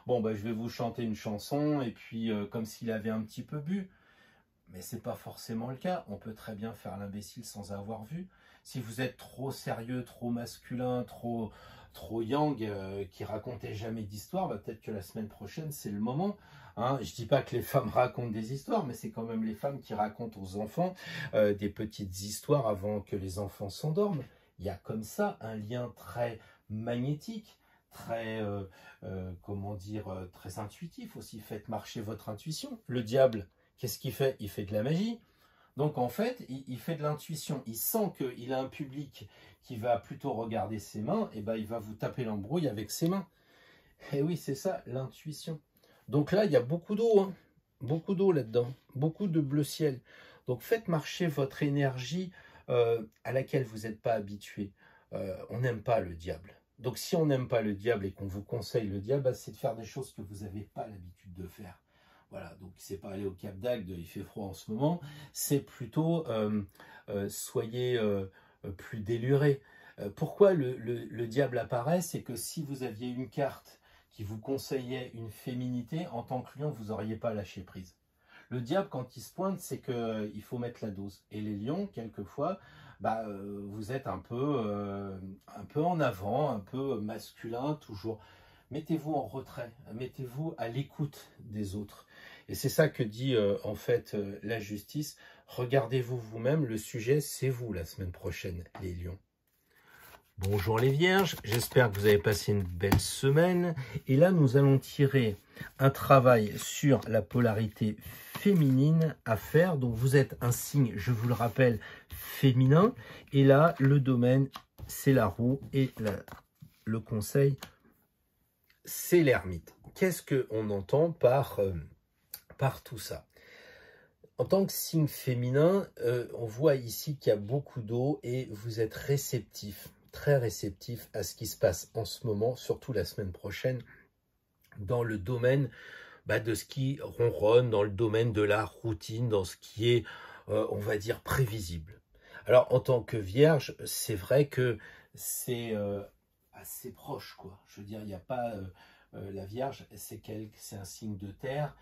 bon, bah, je vais vous chanter une chanson. Et puis, comme s'il avait un petit peu bu. Mais ce n'est pas forcément le cas. On peut très bien faire l'imbécile sans avoir vu. Si vous êtes trop sérieux, trop masculin, trop yang, qui racontait jamais d'histoire, bah, peut-être que la semaine prochaine, c'est le moment. Hein. Je ne dis pas que les femmes racontent des histoires, mais c'est quand même les femmes qui racontent aux enfants des petites histoires avant que les enfants s'endorment. Il y a comme ça un lien très magnétique, très, très intuitif aussi. Faites marcher votre intuition. Le diable, qu'est-ce qu'il fait? Il fait de la magie. Donc en fait, il fait de l'intuition. Il sent qu'il a un public qui va plutôt regarder ses mains, et ben il va vous taper l'embrouille avec ses mains. Et oui, c'est ça, l'intuition. Donc là, il y a beaucoup d'eau, hein, beaucoup d'eau là-dedans, beaucoup de bleu ciel. Donc faites marcher votre énergie à laquelle vous n'êtes pas habitué. On n'aime pas le diable. Donc si on n'aime pas le diable et qu'on vous conseille le diable, bah, c'est de faire des choses que vous n'avez pas l'habitude de faire. Voilà, donc c'est pas aller au Cap d'Agde, il fait froid en ce moment, c'est plutôt soyez plus délurés. Pourquoi le diable apparaît? C'est que si vous aviez une carte qui vous conseillait une féminité, en tant que lion, vous n'auriez pas lâché prise. Le diable, quand il se pointe, c'est qu'il faut mettre la dose. Et les lions, quelquefois, bah, vous êtes un peu en avant, un peu masculin, toujours. Mettez-vous en retrait, mettez-vous à l'écoute des autres. Et c'est ça que dit en fait la justice. Regardez-vous vous-même, le sujet, c'est vous la semaine prochaine, les lions. Bonjour les vierges, j'espère que vous avez passé une belle semaine. Et là, nous allons tirer un travail sur la polarité féminine à faire. Donc, vous êtes un signe, je vous le rappelle, féminin. Et là, le domaine, c'est la roue. Et le conseil, c'est l'ermite. Qu'est-ce qu'on entend par tout ça? En tant que signe féminin, on voit ici qu'il y a beaucoup d'eau et vous êtes réceptif. Très réceptif à ce qui se passe en ce moment, surtout la semaine prochaine, dans le domaine de ce qui ronronne, dans le domaine de la routine, dans ce qui est, on va dire, prévisible. Alors, en tant que vierge, c'est vrai que c'est assez proche, quoi. Je veux dire, il n'y a pas... la vierge, c'est un signe de terre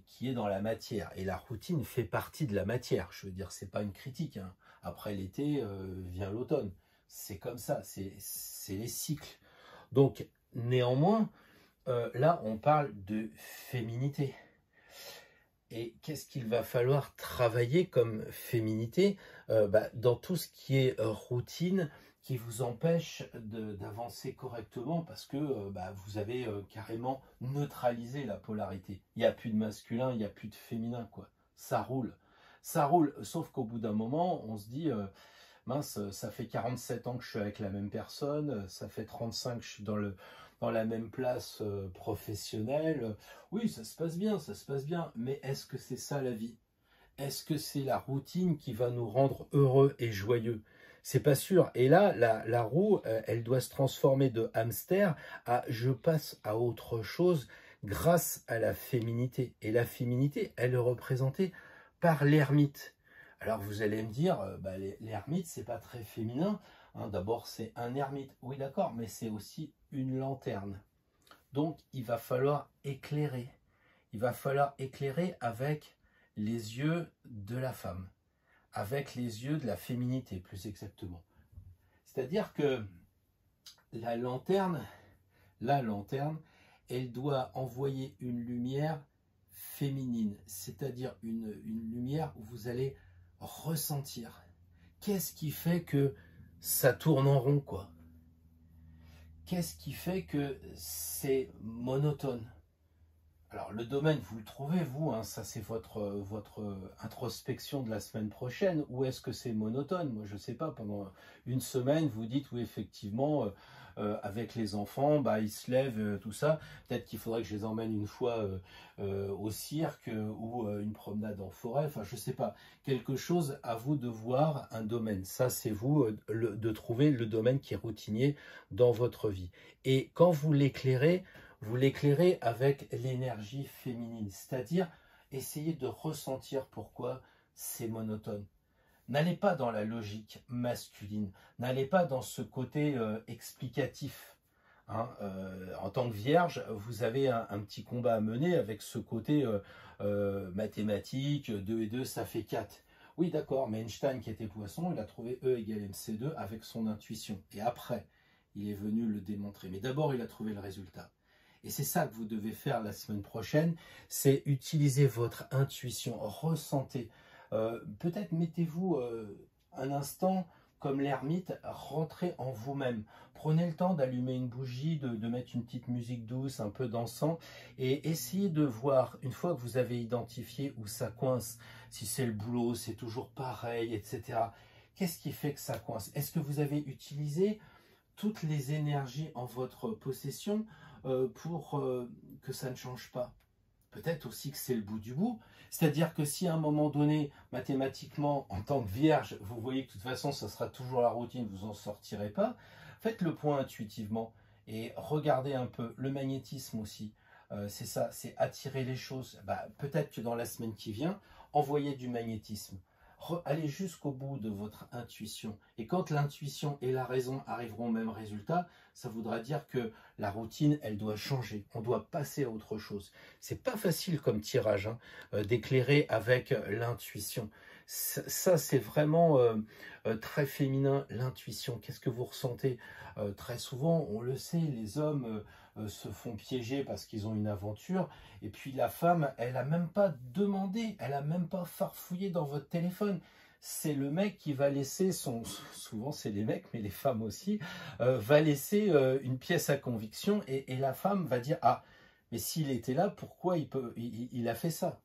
qui est dans la matière. Et la routine fait partie de la matière. Je veux dire, c'est pas une critique, hein. Après l'été, vient l'automne. C'est comme ça, c'est les cycles. Donc, néanmoins, là, on parle de féminité. Et qu'est-ce qu'il va falloir travailler comme féminité dans tout ce qui est routine qui vous empêche d'avancer correctement parce que vous avez carrément neutralisé la polarité. Il n'y a plus de masculin, il n'y a plus de féminin, quoi. Ça roule. Ça roule, sauf qu'au bout d'un moment, on se dit... mince, ça fait 47 ans que je suis avec la même personne, ça fait 35 que je suis dans la même place professionnelle. Oui, ça se passe bien, mais est-ce que c'est ça la vie? Est-ce que c'est la routine qui va nous rendre heureux et joyeux? C'est pas sûr. Et là, la roue, elle doit se transformer de hamster à je passe à autre chose grâce à la féminité. Et la féminité, elle est représentée par l'ermite. Alors vous allez me dire, l'ermite, c'est pas très féminin. Hein, d'abord, c'est un ermite. Oui, d'accord, mais c'est aussi une lanterne. Donc, il va falloir éclairer. Il va falloir éclairer avec les yeux de la femme. Avec les yeux de la féminité, plus exactement. C'est-à-dire que la lanterne, elle doit envoyer une lumière féminine. C'est-à-dire une lumière où vous allez ressentir. Qu'est-ce qui fait que ça tourne en rond, quoi? Qu'est-ce qui fait que c'est monotone? Alors, le domaine, vous le trouvez, vous, hein, ça c'est votre introspection de la semaine prochaine, ou est-ce que c'est monotone? Moi, je ne sais pas, pendant une semaine, vous dites, oui, effectivement, avec les enfants, ils se lèvent, tout ça. Peut-être qu'il faudrait que je les emmène une fois au cirque ou une promenade en forêt. Enfin, je ne sais pas. Quelque chose à vous de voir un domaine. Ça, c'est vous de trouver le domaine qui est routinier dans votre vie. Et quand vous l'éclairez avec l'énergie féminine. C'est-à-dire, essayez de ressentir pourquoi c'est monotone. N'allez pas dans la logique masculine, n'allez pas dans ce côté explicatif. Hein, en tant que vierge, vous avez un petit combat à mener avec ce côté mathématique, 2 et 2, ça fait 4. Oui, d'accord, mais Einstein qui était poisson, il a trouvé E égale MC2 avec son intuition. Et après, il est venu le démontrer. Mais d'abord, il a trouvé le résultat. Et c'est ça que vous devez faire la semaine prochaine, c'est utiliser votre intuition, ressentez. Peut-être mettez-vous un instant comme l'ermite, rentrez en vous-même. Prenez le temps d'allumer une bougie, de mettre une petite musique douce, un peu d'encens, et essayez de voir, une fois que vous avez identifié où ça coince, si c'est le boulot, c'est toujours pareil, etc. Qu'est-ce qui fait que ça coince? Est-ce que vous avez utilisé toutes les énergies en votre possession pour que ça ne change pas? Peut-être aussi que c'est le bout du bout. C'est-à-dire que si à un moment donné, mathématiquement, en tant que vierge, vous voyez que de toute façon, ça sera toujours la routine, vous n'en sortirez pas, faites le point intuitivement et regardez un peu le magnétisme aussi. C'est ça, c'est attirer les choses. Peut-être que dans la semaine qui vient, envoyez du magnétisme. Allez jusqu'au bout de votre intuition. Et quand l'intuition et la raison arriveront au même résultat, ça voudra dire que la routine, elle doit changer. On doit passer à autre chose. C'est pas facile comme tirage, hein, d'éclairer avec l'intuition. Ça c'est vraiment très féminin, l'intuition. Qu'est-ce que vous ressentez? Très souvent, on le sait, les hommes se font piéger parce qu'ils ont une aventure, et puis la femme, elle n'a même pas demandé, elle n'a même pas farfouillé dans votre téléphone. C'est le mec qui va laisser souvent c'est les mecs, mais les femmes aussi, va laisser une pièce à conviction, et la femme va dire, ah, mais s'il était là, pourquoi il a fait ça?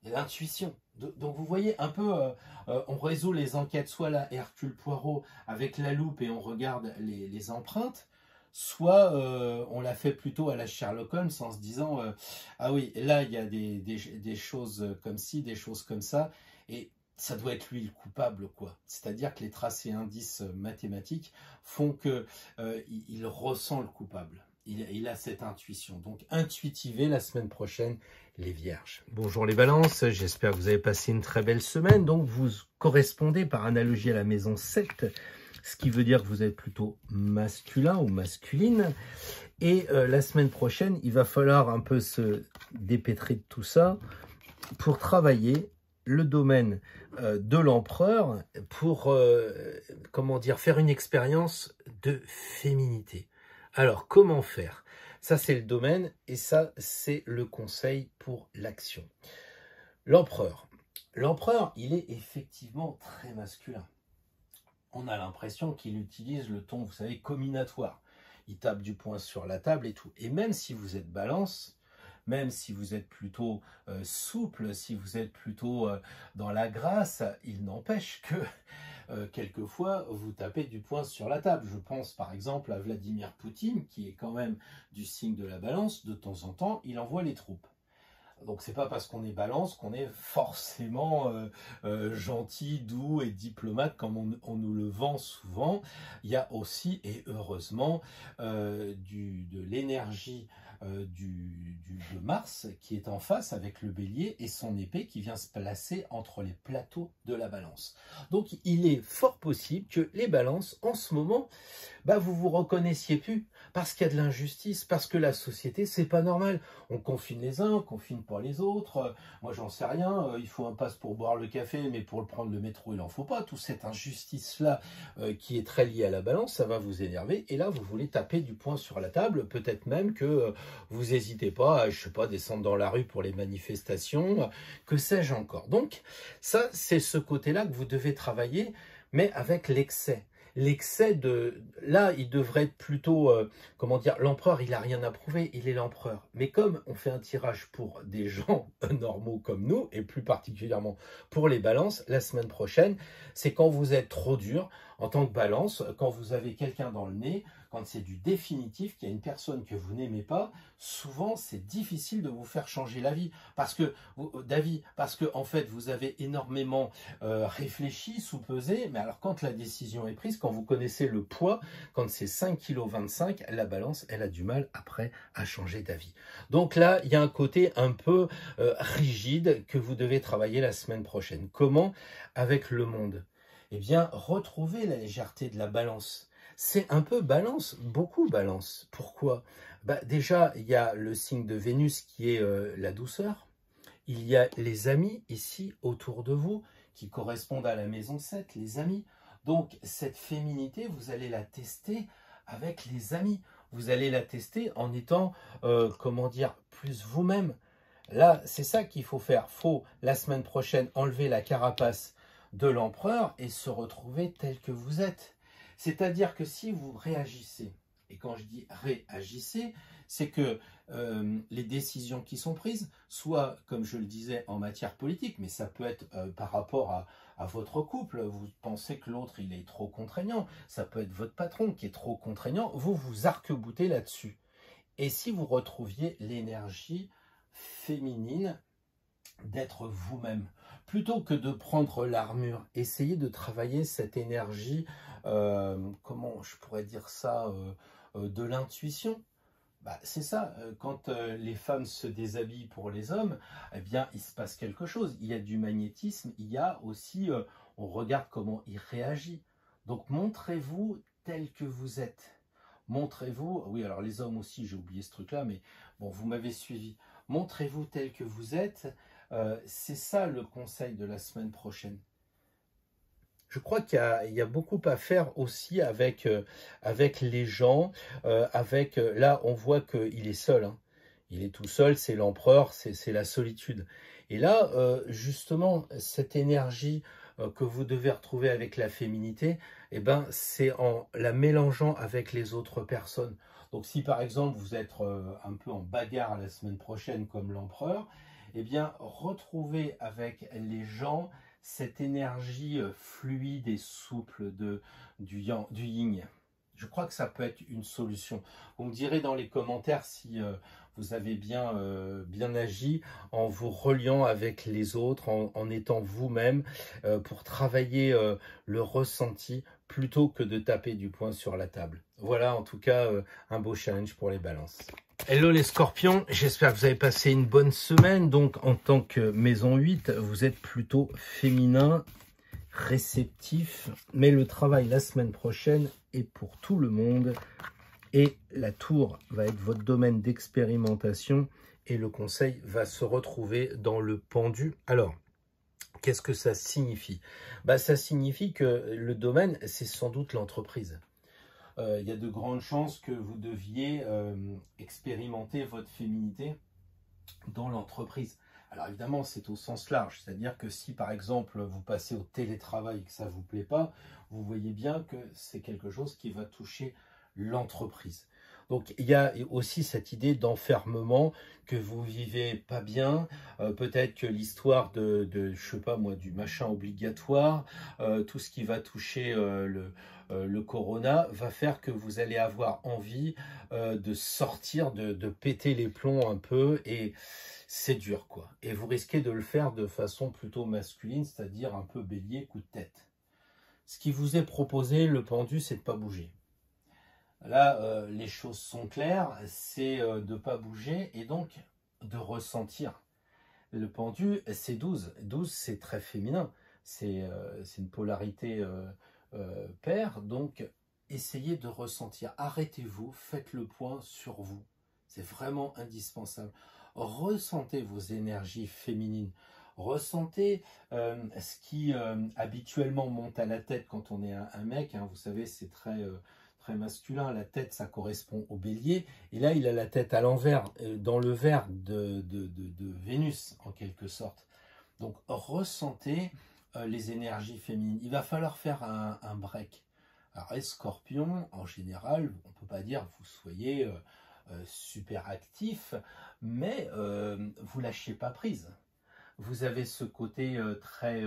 Et l'intuition. Donc vous voyez un peu, on résout les enquêtes, soit la Hercule Poirot avec la loupe et on regarde les empreintes, soit on l'a fait plutôt à la Sherlock Holmes en se disant ah oui, là il y a des choses comme ci, des choses comme ça, et ça doit être lui le coupable, quoi. C'est-à-dire que les tracés indices mathématiques font que il ressent le coupable. Il a cette intuition. Donc, intuitivez la semaine prochaine, les vierges. Bonjour les balances, j'espère que vous avez passé une très belle semaine. Donc, vous correspondez par analogie à la maison 7, ce qui veut dire que vous êtes plutôt masculin ou masculine. Et la semaine prochaine, il va falloir un peu se dépêtrer de tout ça pour travailler le domaine de l'empereur pour, comment dire, faire une expérience de féminité. Alors, comment faire? Ça, c'est le domaine, et ça, c'est le conseil pour l'action. L'empereur. L'empereur, il est effectivement très masculin. On a l'impression qu'il utilise le ton, vous savez, comminatoire. Il tape du poing sur la table et tout. Et même si vous êtes balance, même si vous êtes plutôt souple, si vous êtes plutôt dans la grâce, il n'empêche que quelquefois vous tapez du poing sur la table. Je pense par exemple à Vladimir Poutine, qui est quand même du signe de la balance. De temps en temps, il envoie les troupes. Donc c'est pas parce qu'on est balance qu'on est forcément gentil, doux et diplomate comme on nous le vend souvent. Il y a aussi, et heureusement, de l'énergie de Mars qui est en face avec le bélier et son épée qui vient se placer entre les plateaux de la balance. Donc il est fort possible que les balances en ce moment, vous vous reconnaissiez plus parce qu'il y a de l'injustice, parce que la société, c'est pas normal. On confine les uns, on confine pas les autres. Moi, j'en sais rien. Il faut un pass pour boire le café, mais pour prendre le métro, il en faut pas. Toute cette injustice-là qui est très liée à la balance, ça va vous énerver. Et là, vous voulez taper du poing sur la table. Peut-être même que vous n'hésitez pas à, je sais pas, descendre dans la rue pour les manifestations. Que sais-je encore? Donc, ça, c'est ce côté-là que vous devez travailler, mais avec l'excès. L'excès de... Là, il devrait être plutôt... comment dire? L'empereur, il n'a rien à prouver, il est l'empereur. Mais comme on fait un tirage pour des gens normaux comme nous, et plus particulièrement pour les balances, la semaine prochaine, c'est quand vous êtes trop dur en tant que balance, quand vous avez quelqu'un dans le nez, quand c'est du définitif, qu'il y a une personne que vous n'aimez pas, souvent c'est difficile de vous faire changer l'avis. Parce que en fait vous avez énormément réfléchi, soupesé, mais alors quand la décision est prise, quand vous connaissez le poids, quand c'est 5,25 kg, la balance, elle a du mal après à changer d'avis. Donc là, il y a un côté un peu rigide que vous devez travailler la semaine prochaine. Comment? Avec le monde. Eh bien, retrouver la légèreté de la balance. C'est un peu balance, beaucoup balance. Pourquoi? Déjà, il y a le signe de Vénus qui est la douceur. Il y a les amis ici autour de vous qui correspondent à la maison 7, les amis. Donc, cette féminité, vous allez la tester avec les amis. Vous allez la tester en étant, comment dire, plus vous-même. Là, c'est ça qu'il faut faire. Il faut, la semaine prochaine, enlever la carapace de l'empereur et se retrouver tel que vous êtes. C'est-à-dire que si vous réagissez, et quand je dis réagissez, c'est que les décisions qui sont prises, soit, comme je le disais, en matière politique, mais ça peut être par rapport à votre couple, vous pensez que l'autre, il est trop contraignant, ça peut être votre patron qui est trop contraignant, vous vous arc-boutez là-dessus. Et si vous retrouviez l'énergie féminine d'être vous-même, plutôt que de prendre l'armure, essayez de travailler cette énergie, comment je pourrais dire ça, de l'intuition. Bah, c'est ça, quand les femmes se déshabillent pour les hommes, eh bien, il se passe quelque chose. Il y a du magnétisme, il y a aussi, on regarde comment il réagit. Donc, montrez-vous tel que vous êtes. Montrez-vous, oui, alors les hommes aussi, j'ai oublié ce truc-là, mais bon, vous m'avez suivi. Montrez-vous tel que vous êtes. C'est ça le conseil de la semaine prochaine. Je crois qu'il y a beaucoup à faire aussi avec les gens. Là, on voit qu'il est seul. Hein. Il est tout seul, c'est l'empereur, c'est la solitude. Et là, justement, cette énergie que vous devez retrouver avec la féminité, eh ben, c'est en la mélangeant avec les autres personnes. Donc si par exemple vous êtes un peu en bagarre la semaine prochaine comme l'empereur, eh bien retrouvez avec les gens cette énergie fluide et souple du yin. Je crois que ça peut être une solution. Vous me direz dans les commentaires si vous avez bien agi en vous reliant avec les autres, en étant vous-même, pour travailler le ressenti plutôt que de taper du poing sur la table. Voilà en tout cas un beau challenge pour les balances. Hello les scorpions, j'espère que vous avez passé une bonne semaine. Donc en tant que maison 8, vous êtes plutôt féminin, réceptif. Mais le travail la semaine prochaine est pour tout le monde. Et la tour va être votre domaine d'expérimentation. Et le conseil va se retrouver dans le pendu. Alors, qu'est-ce que ça signifie? Bah, ça signifie que le domaine, c'est sans doute l'entreprise. Il y a de grandes chances que vous deviez expérimenter votre féminité dans l'entreprise. Alors évidemment, c'est au sens large, c'est-à-dire que si par exemple vous passez au télétravail et que ça ne vous plaît pas, vous voyez bien que c'est quelque chose qui va toucher l'entreprise. Donc il y a aussi cette idée d'enfermement, que vous vivez pas bien, peut-être que l'histoire je sais pas moi, du machin obligatoire, tout ce qui va toucher le corona va faire que vous allez avoir envie de sortir, de péter les plombs un peu, et c'est dur quoi. Et vous risquez de le faire de façon plutôt masculine, c'est-à-dire un peu bélier, coup de tête. Ce qui vous est proposé, le pendu, c'est de ne pas bouger. Là, les choses sont claires, c'est de ne pas bouger et donc de ressentir. Le pendu, c'est 12. 12, c'est très féminin. C'est une polarité paire. Donc, essayez de ressentir. Arrêtez-vous, faites le point sur vous. C'est vraiment indispensable. Ressentez vos énergies féminines. Ressentez ce qui habituellement monte à la tête quand on est un mec. Hein, vous savez, c'est très masculin. La tête, ça correspond au bélier. Et là, il a la tête à l'envers, dans le vert de Vénus, en quelque sorte. Donc, ressentez les énergies féminines. Il va falloir faire un break. Alors, les scorpions, en général, on ne peut pas dire que vous soyez super actif, mais vous lâchez pas prise. Vous avez ce côté très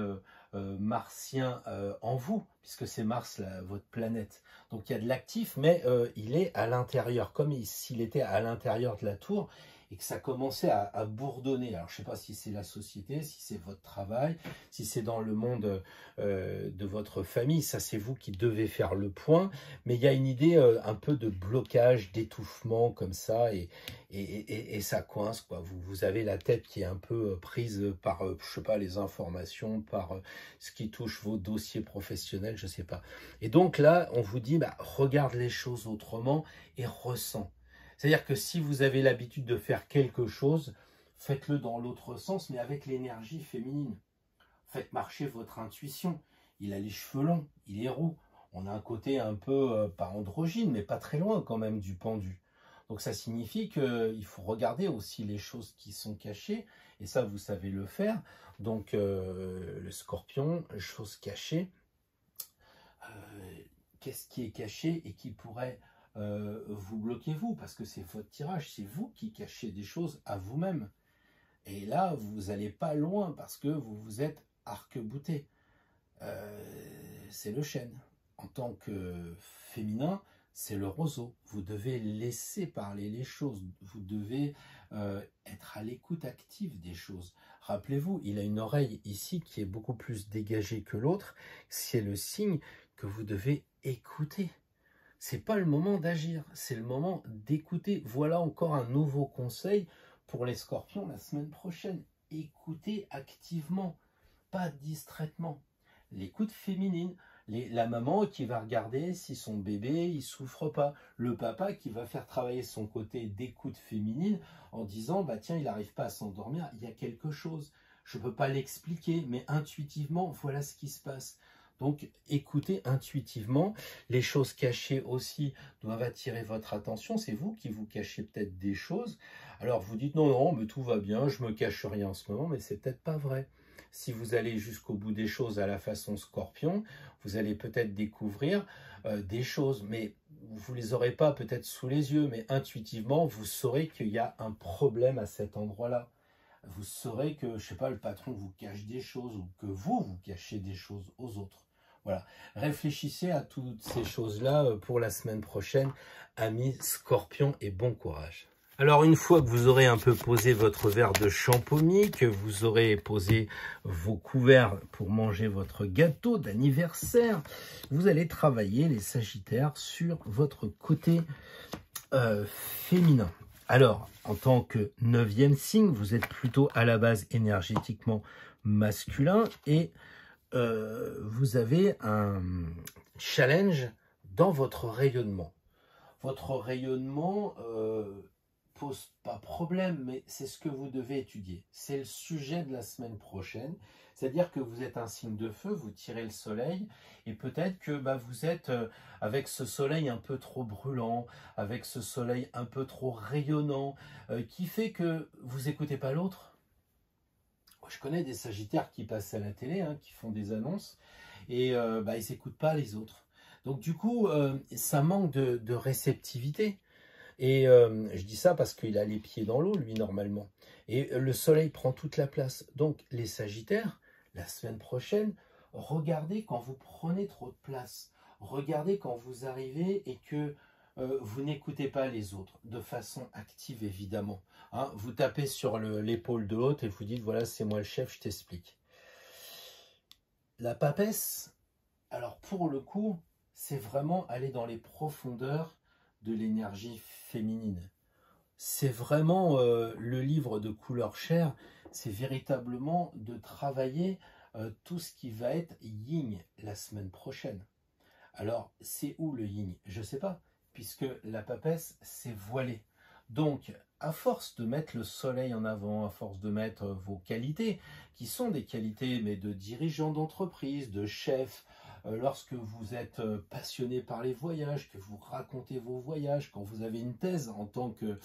martien en vous, puisque c'est Mars, votre planète. Donc il y a de l'actif, mais il est à l'intérieur, comme s'il était à l'intérieur de la tour, et que ça commençait à bourdonner. Alors je ne sais pas si c'est la société, si c'est votre travail, si c'est dans le monde de votre famille, ça c'est vous qui devez faire le point, mais il y a une idée un peu de blocage, d'étouffement comme ça, et ça coince, quoi. Vous avez la tête qui est un peu prise par, je sais pas, les informations, par ce qui touche vos dossiers professionnels, je sais pas. Et donc là, on vous dit, bah, regarde les choses autrement et ressens. C'est-à-dire que si vous avez l'habitude de faire quelque chose, faites-le dans l'autre sens, mais avec l'énergie féminine. Faites marcher votre intuition. Il a les cheveux longs, il est roux. On a un côté un peu, pas androgyne, mais pas très loin quand même du pendu. Donc ça signifie qu'il faut regarder aussi les choses qui sont cachées, et ça vous savez le faire. Donc le scorpion, choses cachées, qu'est-ce qui est caché et qui pourrait vous bloquer vous, parce que c'est votre tirage, c'est vous qui cachez des choses à vous-même. Et là, vous n'allez pas loin parce que vous vous êtes arc-bouté. C'est le chêne. En tant que féminin, c'est le roseau. Vous devez laisser parler les choses. Vous devez être à l'écoute active des choses. Rappelez-vous, il a une oreille ici qui est beaucoup plus dégagée que l'autre. C'est le signe que vous devez écouter. C'est pas le moment d'agir, c'est le moment d'écouter. Voilà encore un nouveau conseil pour les scorpions la semaine prochaine. Écoutez activement, pas distraitement. L'écoute féminine, la maman qui va regarder si son bébé il souffre pas, le papa qui va faire travailler son côté d'écoute féminine en disant bah tiens il n'arrive pas à s'endormir, il y a quelque chose. Je ne peux pas l'expliquer, mais intuitivement voilà ce qui se passe. Donc, écoutez intuitivement. Les choses cachées aussi doivent attirer votre attention. C'est vous qui vous cachez peut-être des choses. Alors, vous dites, non, non, mais tout va bien, je me cache rien en ce moment, mais c'est peut-être pas vrai. Si vous allez jusqu'au bout des choses à la façon scorpion, vous allez peut-être découvrir des choses, mais vous ne les aurez pas peut-être sous les yeux, mais intuitivement, vous saurez qu'il y a un problème à cet endroit-là. Vous saurez que, je sais pas, le patron vous cache des choses ou que vous cachez des choses aux autres. Voilà, réfléchissez à toutes ces choses-là pour la semaine prochaine, amis scorpions, et bon courage. Alors, une fois que vous aurez un peu posé votre verre de champomis, que vous aurez posé vos couverts pour manger votre gâteau d'anniversaire, vous allez travailler les sagittaires sur votre côté féminin. Alors, en tant que 9e signe, vous êtes plutôt à la base énergétiquement masculin et vous avez un challenge dans votre rayonnement. Votre rayonnement pose pas problème, mais c'est ce que vous devez étudier. C'est le sujet de la semaine prochaine. C'est-à-dire que vous êtes un signe de feu, vous tirez le soleil, et peut-être que vous êtes avec ce soleil un peu trop brûlant, avec ce soleil un peu trop rayonnant, qui fait que vous n'écoutez pas l'autre. Je connais des sagittaires qui passent à la télé, qui font des annonces, et ils n'écoutent pas les autres. Donc du coup, ça manque de réceptivité. Et je dis ça parce qu'il a les pieds dans l'eau, lui, normalement. Et le soleil prend toute la place. Donc les sagittaires, la semaine prochaine, regardez quand vous prenez trop de place. Regardez quand vous arrivez et que vous n'écoutez pas les autres, de façon active évidemment. Vous tapez sur l'épaule de l'autre et vous dites, voilà, c'est moi le chef, je t'explique. La papesse, alors pour le coup, c'est vraiment aller dans les profondeurs de l'énergie féminine. C'est vraiment le livre de couleur chair, c'est véritablement de travailler tout ce qui va être yin la semaine prochaine. Alors, c'est où le yin? Je ne sais pas, puisque la papesse, c'est voilé. Donc, à force de mettre le soleil en avant, à force de mettre vos qualités, qui sont des qualités mais de dirigeants d'entreprise, de chefs, lorsque vous êtes passionné par les voyages, que vous racontez vos voyages, quand vous avez une thèse en tant que...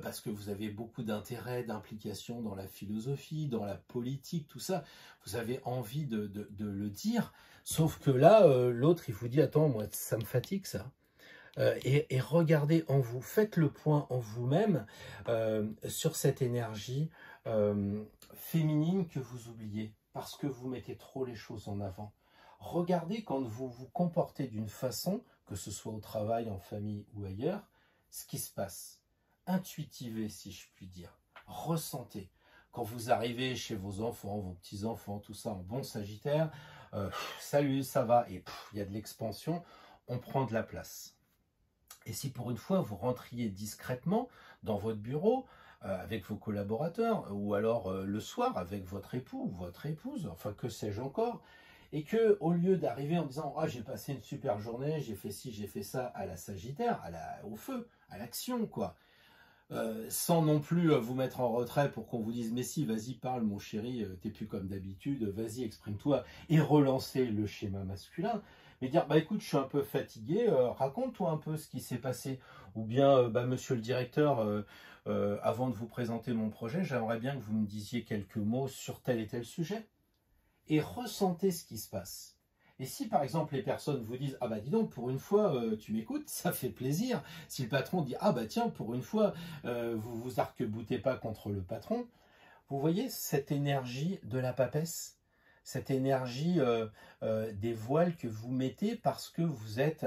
parce que vous avez beaucoup d'intérêt, d'implication dans la philosophie, dans la politique, tout ça, vous avez envie de le dire, sauf que là, l'autre, il vous dit, attends, moi, ça me fatigue, ça. Et regardez en vous, faites le point en vous-même sur cette énergie féminine que vous oubliez, parce que vous mettez trop les choses en avant. Regardez quand vous vous comportez d'une façon, que ce soit au travail, en famille ou ailleurs, ce qui se passe. Intuitivez, si je puis dire. Ressentez. Quand vous arrivez chez vos enfants, vos petits-enfants, tout ça, en bon sagittaire, salut, ça va, et il y a de l'expansion, on prend de la place. Et si pour une fois vous rentriez discrètement dans votre bureau avec vos collaborateurs, ou alors le soir avec votre époux ou votre épouse, enfin que sais-je encore, et que au lieu d'arriver en disant j'ai passé une super journée, j'ai fait ci, j'ai fait ça à la Sagittaire, au feu, à l'action quoi, sans non plus vous mettre en retrait pour qu'on vous dise mais si, vas-y parle mon chéri, t'es plus comme d'habitude, vas-y exprime-toi, et relancer le schéma masculin, mais dire, bah écoute, je suis un peu fatigué, raconte-toi un peu ce qui s'est passé. Ou bien, bah, monsieur le directeur, avant de vous présenter mon projet, j'aimerais bien que vous me disiez quelques mots sur tel et tel sujet. Et ressentez ce qui se passe. Et si par exemple les personnes vous disent ah bah dis donc pour une fois tu m'écoutes, ça fait plaisir. Si le patron dit ah bah tiens pour une fois vous vous arc-boutez pas contre le patron, vous voyez cette énergie de la papesse, cette énergie des voiles que vous mettez parce que vous êtes...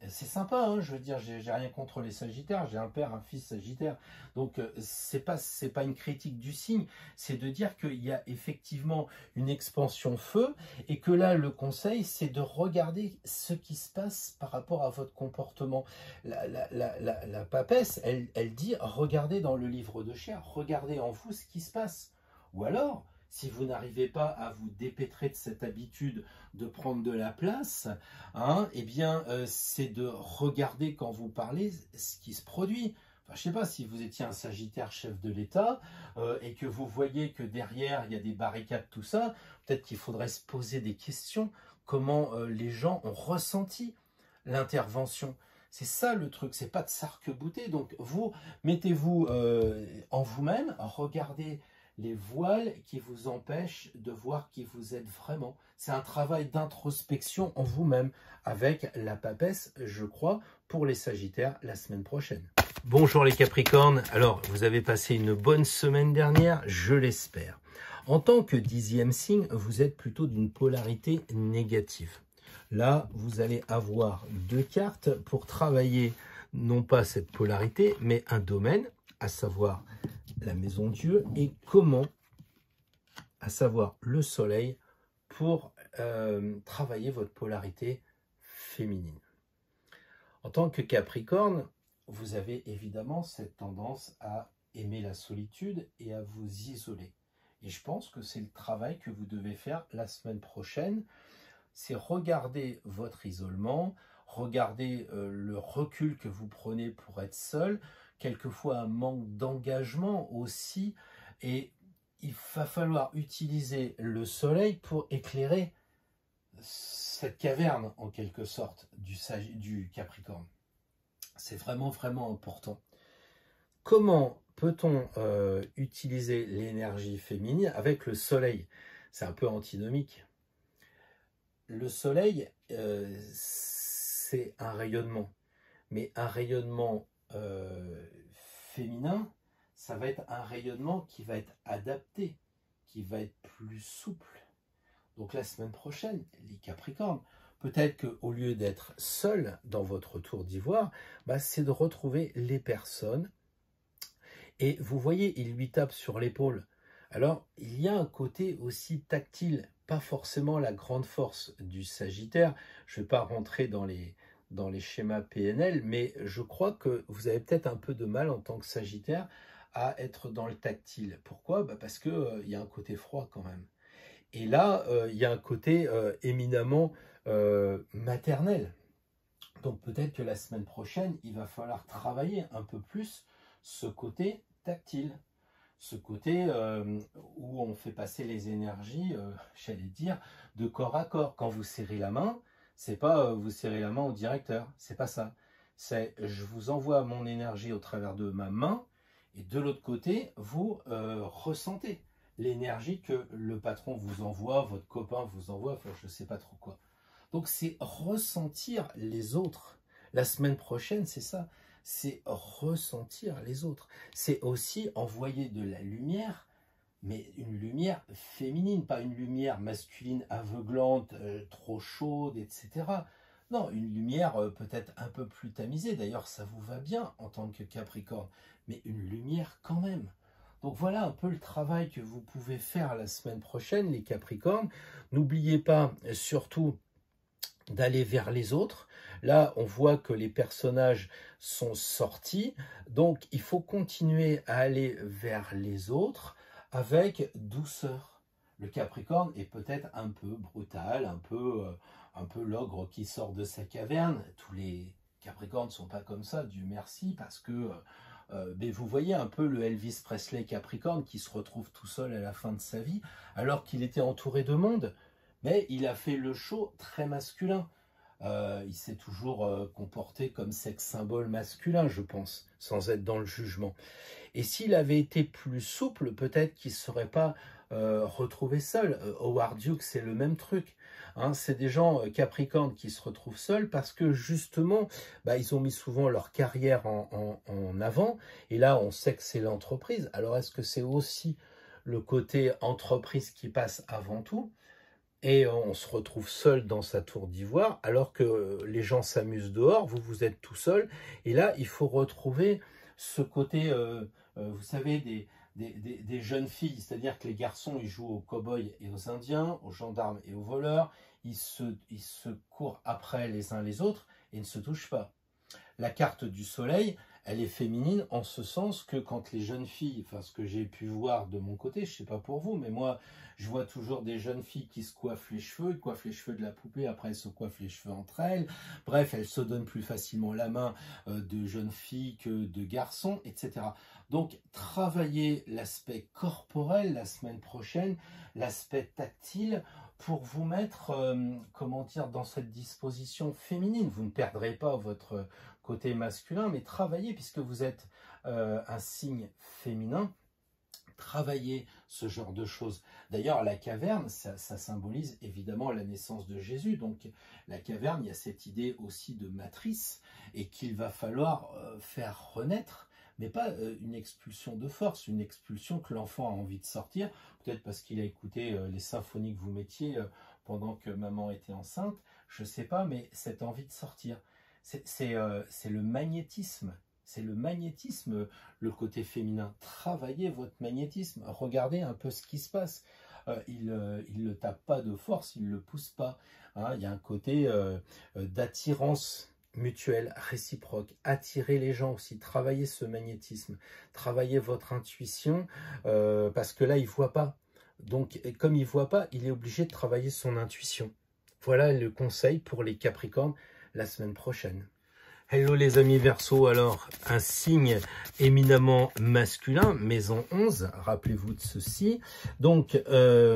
c'est sympa, hein, je veux dire, j'ai rien contre les sagittaires, j'ai un père, un fils sagittaire. Donc, c'est pas une critique du signe, c'est de dire qu'il y a effectivement une expansion feu et que là, le conseil, c'est de regarder ce qui se passe par rapport à votre comportement. La papesse, elle dit, regardez dans le livre de chair, regardez en vous ce qui se passe. Ou alors, si vous n'arrivez pas à vous dépêtrer de cette habitude de prendre de la place, hein, eh bien, c'est de regarder quand vous parlez ce qui se produit. Enfin, je ne sais pas, si vous étiez un Sagittaire chef de l'État et que vous voyez que derrière, il y a des barricades, tout ça, peut-être qu'il faudrait se poser des questions. Comment les gens ont ressenti l'intervention? C'est ça le truc, c'est pas de s'arc-bouter. Donc, vous, mettez-vous en vous-même, regardez les voiles qui vous empêchent de voir qui vous êtes vraiment. C'est un travail d'introspection en vous-même avec la papesse, je crois, pour les Sagittaires la semaine prochaine. Bonjour les Capricornes, alors vous avez passé une bonne semaine dernière, je l'espère. En tant que 10e signe, vous êtes plutôt d'une polarité négative. Là, vous allez avoir 2 cartes pour travailler non pas cette polarité, mais un domaine, à savoir la maison Dieu, et comment, à savoir le soleil, pour travailler votre polarité féminine. En tant que Capricorne, vous avez évidemment cette tendance à aimer la solitude et à vous isoler. Et je pense que c'est le travail que vous devez faire la semaine prochaine, c'est regarder votre isolement, regarder le recul que vous prenez pour être seul, quelquefois un manque d'engagement aussi, et il va falloir utiliser le soleil pour éclairer cette caverne en quelque sorte du Capricorne. C'est vraiment vraiment important. Comment peut-on utiliser l'énergie féminine avec le soleil? C'est un peu antinomique. Le soleil, c'est un rayonnement, mais un rayonnement féminin, ça va être un rayonnement qui va être adapté, qui va être plus souple. Donc la semaine prochaine, les Capricornes, peut-être qu'au lieu d'être seul dans votre tour d'ivoire, bah, c'est de retrouver les personnes. Et vous voyez, il lui tape sur l'épaule. Alors, il y a un côté aussi tactile, pas forcément la grande force du Sagittaire. Je ne vais pas rentrer dans les schémas PNL, mais je crois que vous avez peut-être un peu de mal en tant que Sagittaire à être dans le tactile. Pourquoi? Bah parce qu'il y a un côté froid quand même. Et là, il y a un côté éminemment maternel. Donc peut-être que la semaine prochaine, il va falloir travailler un peu plus ce côté tactile. Ce côté où on fait passer les énergies, j'allais dire, de corps à corps. Quand vous serrez la main, c'est pas vous serrez la main au directeur, c'est pas ça. C'est je vous envoie mon énergie au travers de ma main et de l'autre côté, vous ressentez l'énergie que le patron vous envoie, votre copain vous envoie, enfin je sais pas trop quoi. Donc c'est ressentir les autres. La semaine prochaine, c'est ça. C'est ressentir les autres. C'est aussi envoyer de la lumière, mais une lumière féminine, pas une lumière masculine aveuglante, trop chaude, etc. Non, une lumière peut-être un peu plus tamisée. D'ailleurs, ça vous va bien en tant que Capricorne, mais une lumière quand même. Donc voilà un peu le travail que vous pouvez faire la semaine prochaine, les Capricornes. N'oubliez pas surtout d'aller vers les autres. Là, on voit que les personnages sont sortis, donc il faut continuer à aller vers les autres avec douceur. Le Capricorne est peut-être un peu brutal, un peu l'ogre qui sort de sa caverne. Tous les Capricornes ne sont pas comme ça, Dieu merci, parce que mais vous voyez un peu le Elvis Presley Capricorne qui se retrouve tout seul à la fin de sa vie, alors qu'il était entouré de monde. Mais il a fait le show très masculin. Il s'est toujours comporté comme sexe symbole masculin, je pense, sans être dans le jugement. Et s'il avait été plus souple, peut-être qu'il ne serait pas retrouvé seul. Howard Hughes, c'est le même truc. Hein, c'est des gens capricornes qui se retrouvent seuls parce que justement, bah, ils ont mis souvent leur carrière en avant. Et là, on sait que c'est l'entreprise. Alors, est-ce que c'est aussi le côté entreprise qui passe avant tout? Et on se retrouve seul dans sa tour d'ivoire, alors que les gens s'amusent dehors, vous êtes tout seul. Et là, il faut retrouver ce côté, vous savez, des jeunes filles. C'est-à-dire que les garçons, ils jouent aux cow-boys et aux indiens, aux gendarmes et aux voleurs. Ils se courent après les uns les autres et ne se touchent pas. La carte du soleil, elle est féminine en ce sens que quand les jeunes filles, enfin ce que j'ai pu voir de mon côté, je ne sais pas pour vous, mais moi je vois toujours des jeunes filles qui se coiffent les cheveux, ils coiffent les cheveux de la poupée, après elles se coiffent les cheveux entre elles, bref, elles se donnent plus facilement la main de jeunes filles que de garçons, etc. Donc travailler l'aspect corporel la semaine prochaine, l'aspect tactile, pour vous mettre, comment dire, dans cette disposition féminine. Vous ne perdrez pas votre côté masculin, mais travaillez, puisque vous êtes un signe féminin, travaillez ce genre de choses. D'ailleurs, la caverne, ça symbolise évidemment la naissance de Jésus. Donc, la caverne, il y a cette idée aussi de matrice, et qu'il va falloir faire renaître, mais pas une expulsion de force, une expulsion que l'enfant a envie de sortir, peut-être parce qu'il a écouté les symphonies que vous mettiez pendant que maman était enceinte, je ne sais pas, mais cette envie de sortir. C'est le magnétisme. C'est le magnétisme, le côté féminin. Travaillez votre magnétisme. Regardez un peu ce qui se passe. Il ne le tape pas de force, il ne le pousse pas. Hein, il y a un côté d'attirance mutuelle, réciproque. Attirez les gens aussi. Travaillez ce magnétisme. Travaillez votre intuition parce que là, il ne voit pas. Donc, comme il ne voit pas, il est obligé de travailler son intuition. Voilà le conseil pour les Capricornes la semaine prochaine. Hello les amis Verseau, alors un signe éminemment masculin, maison 11, rappelez-vous de ceci. Donc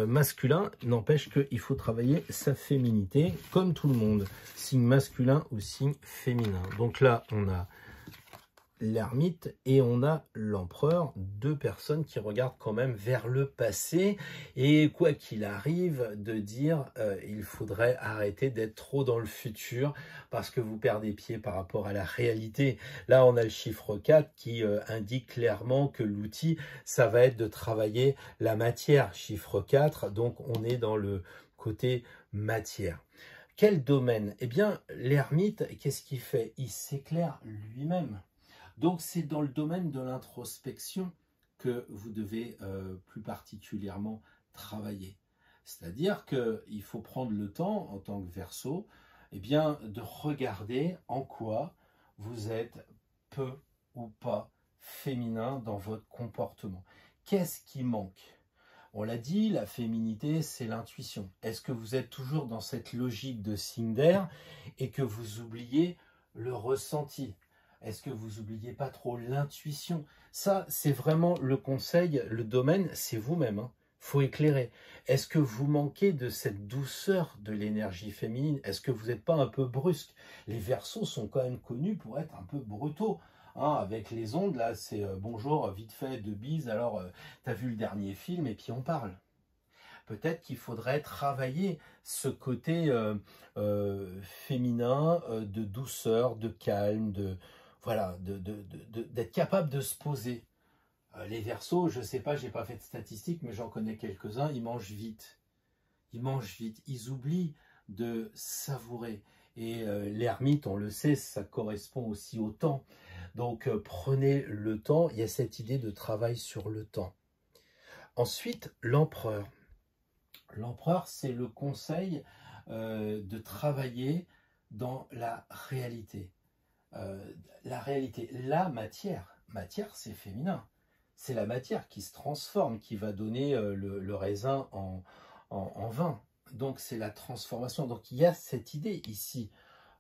masculin n'empêche qu'il faut travailler sa féminité comme tout le monde, signe masculin ou signe féminin. Donc là on a l'ermite et on a l'empereur, deux personnes qui regardent quand même vers le passé et quoi qu'il arrive de dire il faudrait arrêter d'être trop dans le futur parce que vous perdez pied par rapport à la réalité. Là on a le chiffre 4 qui indique clairement que l'outil ça va être de travailler la matière, chiffre 4, donc on est dans le côté matière. Quel domaine? Eh bien l'ermite, qu'est-ce qu'il fait? Il s'éclaire lui-même. Donc, c'est dans le domaine de l'introspection que vous devez plus particulièrement travailler. C'est-à-dire qu'il faut prendre le temps, en tant que Verseau, eh bien, de regarder en quoi vous êtes peu ou pas féminin dans votre comportement. Qu'est-ce qui manque? On l'a dit, la féminité, c'est l'intuition. Est-ce que vous êtes toujours dans cette logique de signe d'air et que vous oubliez le ressenti? Est-ce que vous n'oubliez pas trop l'intuition? Ça, c'est vraiment le conseil, le domaine, c'est vous-même. Hein. Faut éclairer. Est-ce que vous manquez de cette douceur de l'énergie féminine? Est-ce que vous n'êtes pas un peu brusque? Les Verseaux sont quand même connus pour être un peu brutaux. Hein, avec les ondes, là, c'est bonjour, vite fait, deux bises, alors t'as vu le dernier film et puis on parle. Peut-être qu'il faudrait travailler ce côté féminin, de douceur, de calme, voilà, d'être capable de se poser. Les Verseaux, je ne sais pas, je n'ai pas fait de statistiques, mais j'en connais quelques-uns, ils mangent vite. Ils mangent vite, ils oublient de savourer. Et l'ermite, on le sait, ça correspond aussi au temps. Donc prenez le temps, il y a cette idée de travail sur le temps. Ensuite, l'empereur. L'empereur, c'est le conseil de travailler dans la réalité. La matière. Matière, c'est féminin. C'est la matière qui se transforme, qui va donner le raisin en vin. Donc, c'est la transformation. Donc, il y a cette idée ici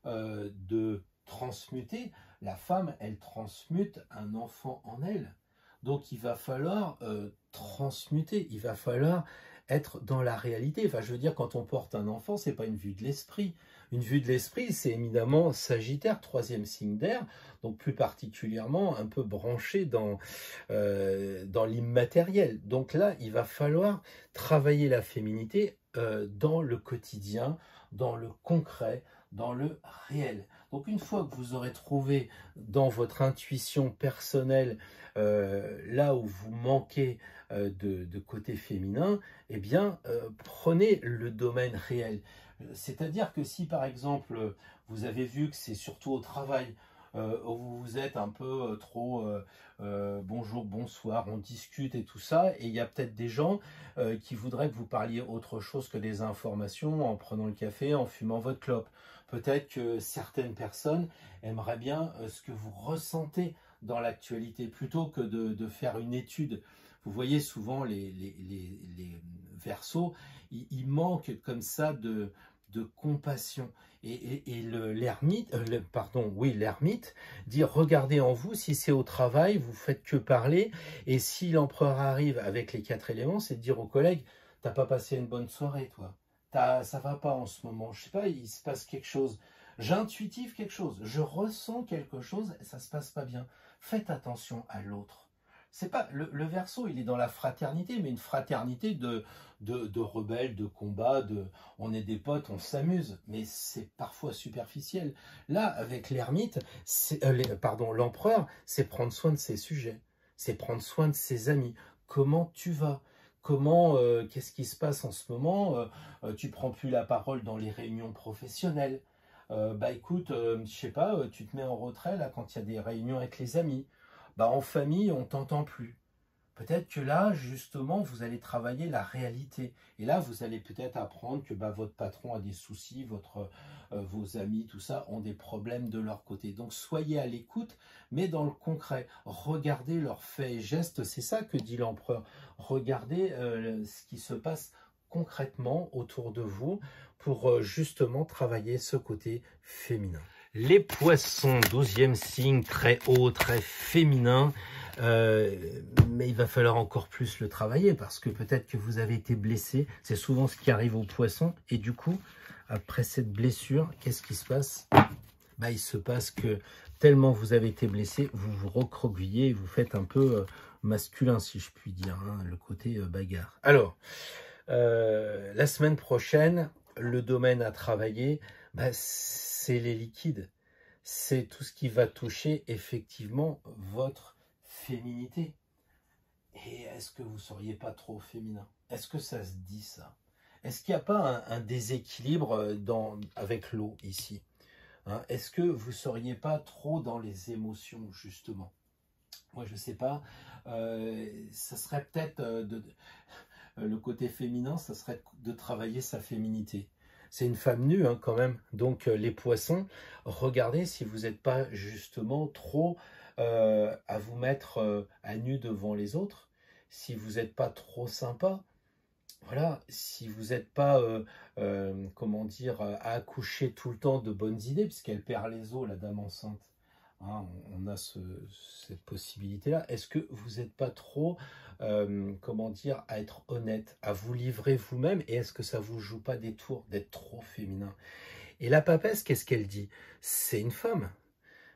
de transmuter. La femme, elle transmute un enfant en elle. Donc, il va falloir transmuter. Il va falloir être dans la réalité. Enfin, je veux dire, quand on porte un enfant, c'est pas une vue de l'esprit. Une vue de l'esprit, c'est éminemment Sagittaire, troisième signe d'air, donc plus particulièrement un peu branché dans l'immatériel. Donc là, il va falloir travailler la féminité dans le quotidien, dans le concret, dans le réel. Donc une fois que vous aurez trouvé dans votre intuition personnelle là où vous manquez de côté féminin, eh bien prenez le domaine réel. C'est-à-dire que si par exemple vous avez vu que c'est surtout au travail où vous êtes un peu trop bonjour, bonsoir, on discute et tout ça, et il y a peut-être des gens qui voudraient que vous parliez autre chose que des informations en prenant le café, en fumant votre clope. Peut-être que certaines personnes aimeraient bien ce que vous ressentez dans l'actualité, plutôt que de faire une étude. Vous voyez souvent les Verseaux, ils manquent comme ça de compassion. Et l'ermite, l'ermite dit, regardez en vous, si c'est au travail, vous faites que parler, et si l'empereur arrive avec les 4 éléments, c'est de dire aux collègues, t'as pas passé une bonne soirée, toi. Ça va pas en ce moment, je sais pas, il se passe quelque chose. J'intuitive quelque chose, je ressens quelque chose, et ça se passe pas bien. Faites attention à l'autre. C'est pas le Verseau, il est dans la fraternité, mais une fraternité de rebelles, de combats, on est des potes, on s'amuse, mais c'est parfois superficiel. Là, avec l'ermite, l'empereur, c'est prendre soin de ses sujets, c'est prendre soin de ses amis. Comment tu vas? Comment, qu'est-ce qui se passe en ce moment? Tu prends plus la parole dans les réunions professionnelles. Bah écoute, je sais pas, tu te mets en retrait là quand il y a des réunions avec les amis. Bah en famille, on t'entend plus. Peut-être que là, justement, vous allez travailler la réalité. Et là, vous allez peut-être apprendre que bah, votre patron a des soucis, vos amis, tout ça, ont des problèmes de leur côté. Donc, soyez à l'écoute, mais dans le concret. Regardez leurs faits et gestes. C'est ça que dit l'empereur. Regardez ce qui se passe concrètement autour de vous pour justement travailler ce côté féminin. Les poissons, 12e signe, très haut, très féminin, mais il va falloir encore plus le travailler parce que peut-être que vous avez été blessé, c'est souvent ce qui arrive aux poissons, et du coup, après cette blessure, qu'est-ce qui se passe? Bah, il se passe que tellement vous avez été blessé, vous vous recroquevillez, vous faites un peu masculin, si je puis dire, hein, le côté bagarre. Alors, la semaine prochaine, le domaine à travailler, bah, c'est les liquides. C'est tout ce qui va toucher effectivement votre féminité. Et est-ce que vous ne seriez pas trop féminin? Est-ce que ça se dit ça? Est-ce qu'il n'y a pas un déséquilibre avec l'eau ici, hein? Est-ce que vous ne seriez pas trop dans les émotions, justement? Moi, je ne sais pas. Ça serait peut-être le côté féminin, ça serait de travailler sa féminité. C'est une femme nue hein, quand même. Donc les poissons, regardez si vous n'êtes pas justement trop à vous mettre à nu devant les autres, si vous n'êtes pas trop sympa. Voilà, si vous n'êtes pas, comment dire, à accoucher tout le temps de bonnes idées, puisqu'elle perd les os, la dame enceinte. Hein, on a cette possibilité-là. Est-ce que vous n'êtes pas trop, comment dire, à être honnête, à vous livrer vous-même, et est-ce que ça vous joue pas des tours d'être trop féminin? Et la papesse, qu'est-ce qu'elle dit? C'est une femme.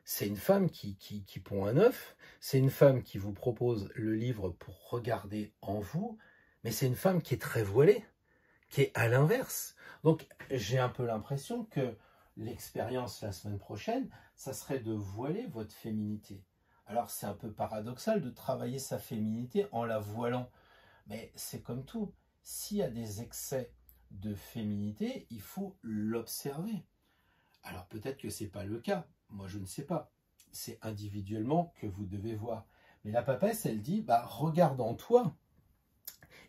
C'est une femme qui pond un œuf, c'est une femme qui vous propose le livre pour regarder en vous, mais c'est une femme qui est très voilée, qui est à l'inverse. Donc j'ai un peu l'impression que l'expérience la semaine prochaine, ça serait de voiler votre féminité. Alors c'est un peu paradoxal de travailler sa féminité en la voilant, mais c'est comme tout. S'il y a des excès de féminité, il faut l'observer. Alors peut-être que ce n'est pas le cas, moi je ne sais pas. C'est individuellement que vous devez voir. Mais la papesse, elle dit, bah, regarde en toi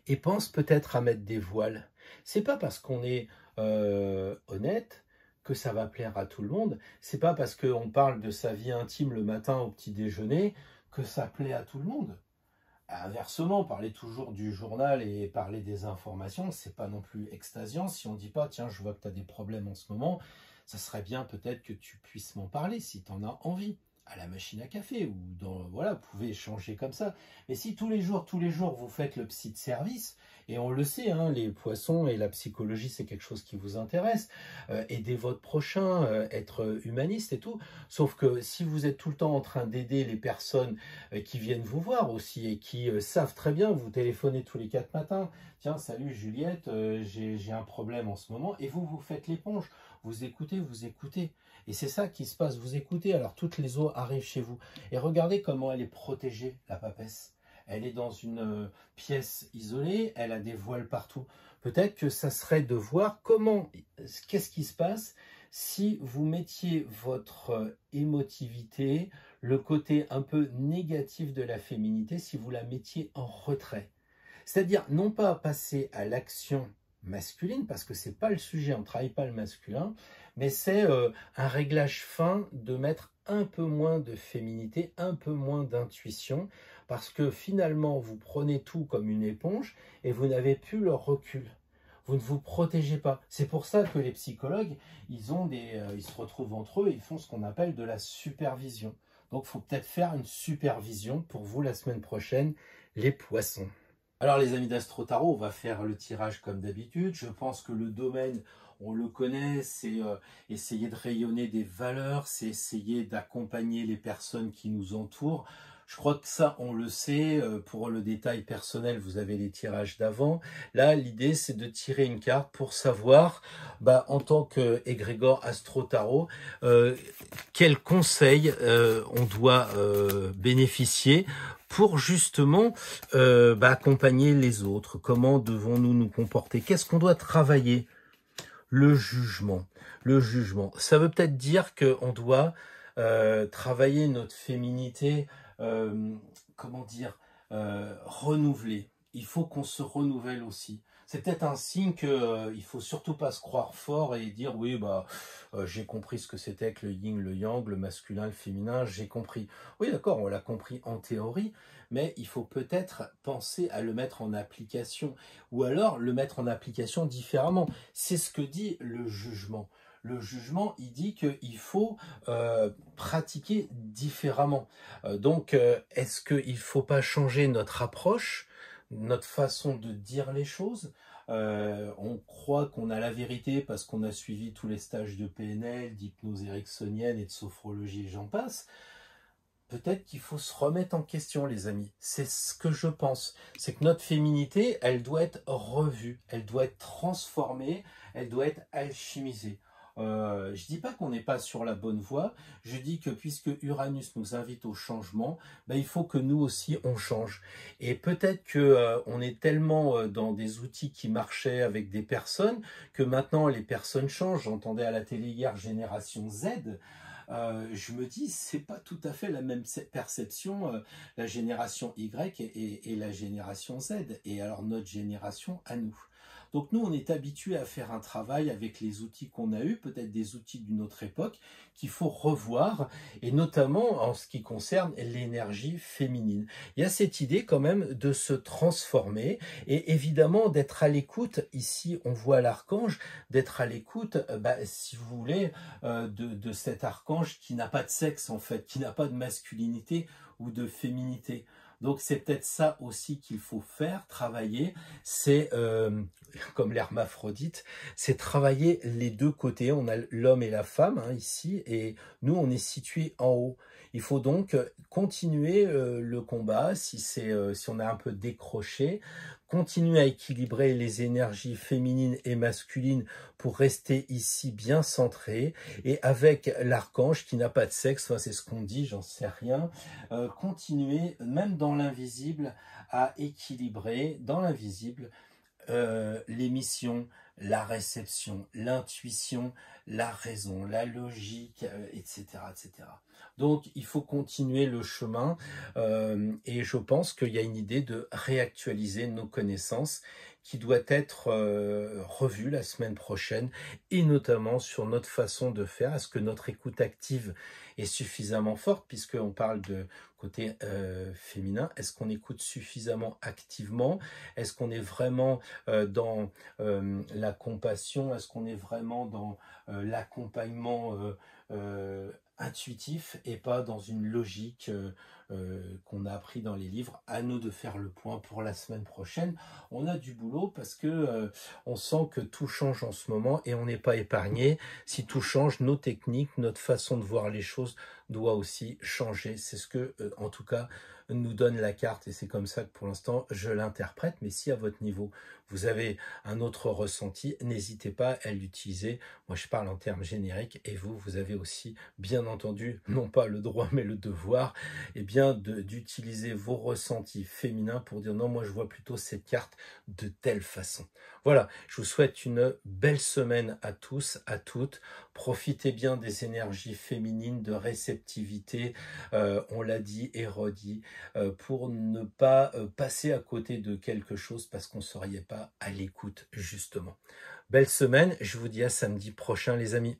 et pense peut-être à mettre des voiles. C'est pas parce qu'on est honnête que ça va plaire à tout le monde. C'est pas parce qu'on parle de sa vie intime le matin au petit déjeuner que ça plaît à tout le monde. Inversement, parler toujours du journal et parler des informations, c'est pas non plus extasiant. Si on dit pas, tiens, je vois que tu as des problèmes en ce moment, ça serait bien peut-être que tu puisses m'en parler si tu en as envie. à la machine à café ou voilà, vous pouvez échanger comme ça. Mais si tous les jours, vous faites le psy de service, et on le sait, hein, les poissons et la psychologie, c'est quelque chose qui vous intéresse, aider votre prochain, être humaniste et tout. Sauf que si vous êtes tout le temps en train d'aider les personnes qui viennent vous voir aussi et qui savent très bien, vous téléphonez tous les 4 matins, tiens, salut Juliette, j'ai un problème en ce moment, et vous faites l'éponge, vous écoutez, et c'est ça qui se passe, vous écoutez, alors toutes les eaux arrivent chez vous, et regardez comment elle est protégée, la papesse. Elle est dans une pièce isolée, elle a des voiles partout. Peut-être que ça serait de voir qu'est-ce qui se passe si vous mettiez votre émotivité, le côté un peu négatif de la féminité, si vous la mettiez en retrait. C'est-à-dire, non pas passer à l'action masculine, parce que c'est pas le sujet, on ne travaille pas le masculin, mais c'est un réglage fin de mettre un peu moins de féminité, un peu moins d'intuition, parce que finalement, vous prenez tout comme une éponge et vous n'avez plus le recul. Vous ne vous protégez pas. C'est pour ça que les psychologues, ils se retrouvent entre eux et ils font ce qu'on appelle de la supervision. Donc, il faut peut-être faire une supervision pour vous la semaine prochaine, les poissons. Alors les amis d'Astro Tarot, on va faire le tirage comme d'habitude. Je pense que le domaine, on le connaît, c'est essayer de rayonner des valeurs, c'est essayer d'accompagner les personnes qui nous entourent. Je crois que ça, on le sait. Pour le détail personnel, vous avez les tirages d'avant. Là, l'idée, c'est de tirer une carte pour savoir, en tant qu'égrégore Astro Tarot, quel conseil on doit bénéficier pour justement accompagner les autres. Comment devons-nous nous comporter? Qu'est-ce qu'on doit travailler? Le jugement. Le jugement. Ça veut peut-être dire qu'on doit travailler notre féminité, renouveler. Il faut qu'on se renouvelle aussi. C'est peut-être un signe qu'il ne faut surtout pas se croire fort et dire oui, j'ai compris ce que c'était que le yin, le yang, le masculin, le féminin, j'ai compris. Oui, d'accord, on l'a compris en théorie, mais il faut peut-être penser à le mettre en application ou alors le mettre en application différemment. C'est ce que dit le jugement. Le jugement, il dit qu'il faut pratiquer différemment. Donc, est-ce qu'il ne faut pas changer notre approche, notre façon de dire les choses? On croit qu'on a la vérité parce qu'on a suivi tous les stages de PNL, d'hypnose ericksonienne et de sophrologie et j'en passe. Peut-être qu'il faut se remettre en question, les amis. C'est ce que je pense. C'est que notre féminité, elle doit être revue, elle doit être transformée, elle doit être alchimisée. Je dis pas qu'on n'est pas sur la bonne voie, je dis que puisque Uranus nous invite au changement, il faut que nous aussi on change. Et peut-être que on est tellement dans des outils qui marchaient avec des personnes que maintenant les personnes changent. J'entendais à la télé hier Génération Z. Je me dis, c'est pas tout à fait la même perception, la génération Y et la génération Z, et alors notre génération à nous. Donc nous, on est habitué à faire un travail avec les outils qu'on a eus, peut-être des outils d'une autre époque, qu'il faut revoir, et notamment en ce qui concerne l'énergie féminine. Il y a cette idée quand même de se transformer, et évidemment d'être à l'écoute, ici on voit l'archange, d'être à l'écoute, si vous voulez, de cet archange qui n'a pas de sexe en fait, qui n'a pas de masculinité ou de féminité. Donc c'est peut-être ça aussi qu'il faut faire, travailler, c'est comme l'hermaphrodite, c'est travailler les deux côtés. On a l'homme et la femme ici, et nous on est situé en haut. Il faut donc continuer le combat si on a un peu décroché, continuer à équilibrer les énergies féminines et masculines pour rester ici bien centré, et avec l'archange qui n'a pas de sexe, c'est ce qu'on dit, j'en sais rien, continuer même dans l'invisible à équilibrer dans l'invisible les missions, la réception, l'intuition, la raison, la logique, etc., etc. Donc, il faut continuer le chemin et je pense qu'il y a une idée de réactualiser nos connaissances qui doit être revue la semaine prochaine, et notamment sur notre façon de faire. Est-ce que notre écoute active est suffisamment forte, puisqu'on parle de côté féminin? Est-ce qu'on écoute suffisamment activement? Est-ce qu'on est vraiment dans la compassion? Est-ce qu'on est vraiment dans l'accompagnement intuitif et pas dans une logique qu'on a appris dans les livres. À nous de faire le point pour la semaine prochaine. On a du boulot parce que on sent que tout change en ce moment et on n'est pas épargné. Si tout change, nos techniques, notre façon de voir les choses doit aussi changer. C'est ce que, en tout cas, nous donne la carte et c'est comme ça que pour l'instant je l'interprète. Mais si à votre niveau vous avez un autre ressenti, n'hésitez pas à l'utiliser. Moi je parle en termes génériques et vous avez aussi bien entendu, non pas le droit mais le devoir, eh bien d'utiliser vos ressentis féminins pour dire non, moi je vois plutôt cette carte de telle façon. Voilà, je vous souhaite une belle semaine à tous, à toutes. Profitez bien des énergies féminines de réceptivité, on l'a dit et redit, pour ne pas passer à côté de quelque chose parce qu'on ne serait pas à l'écoute justement. Belle semaine, je vous dis à samedi prochain les amis.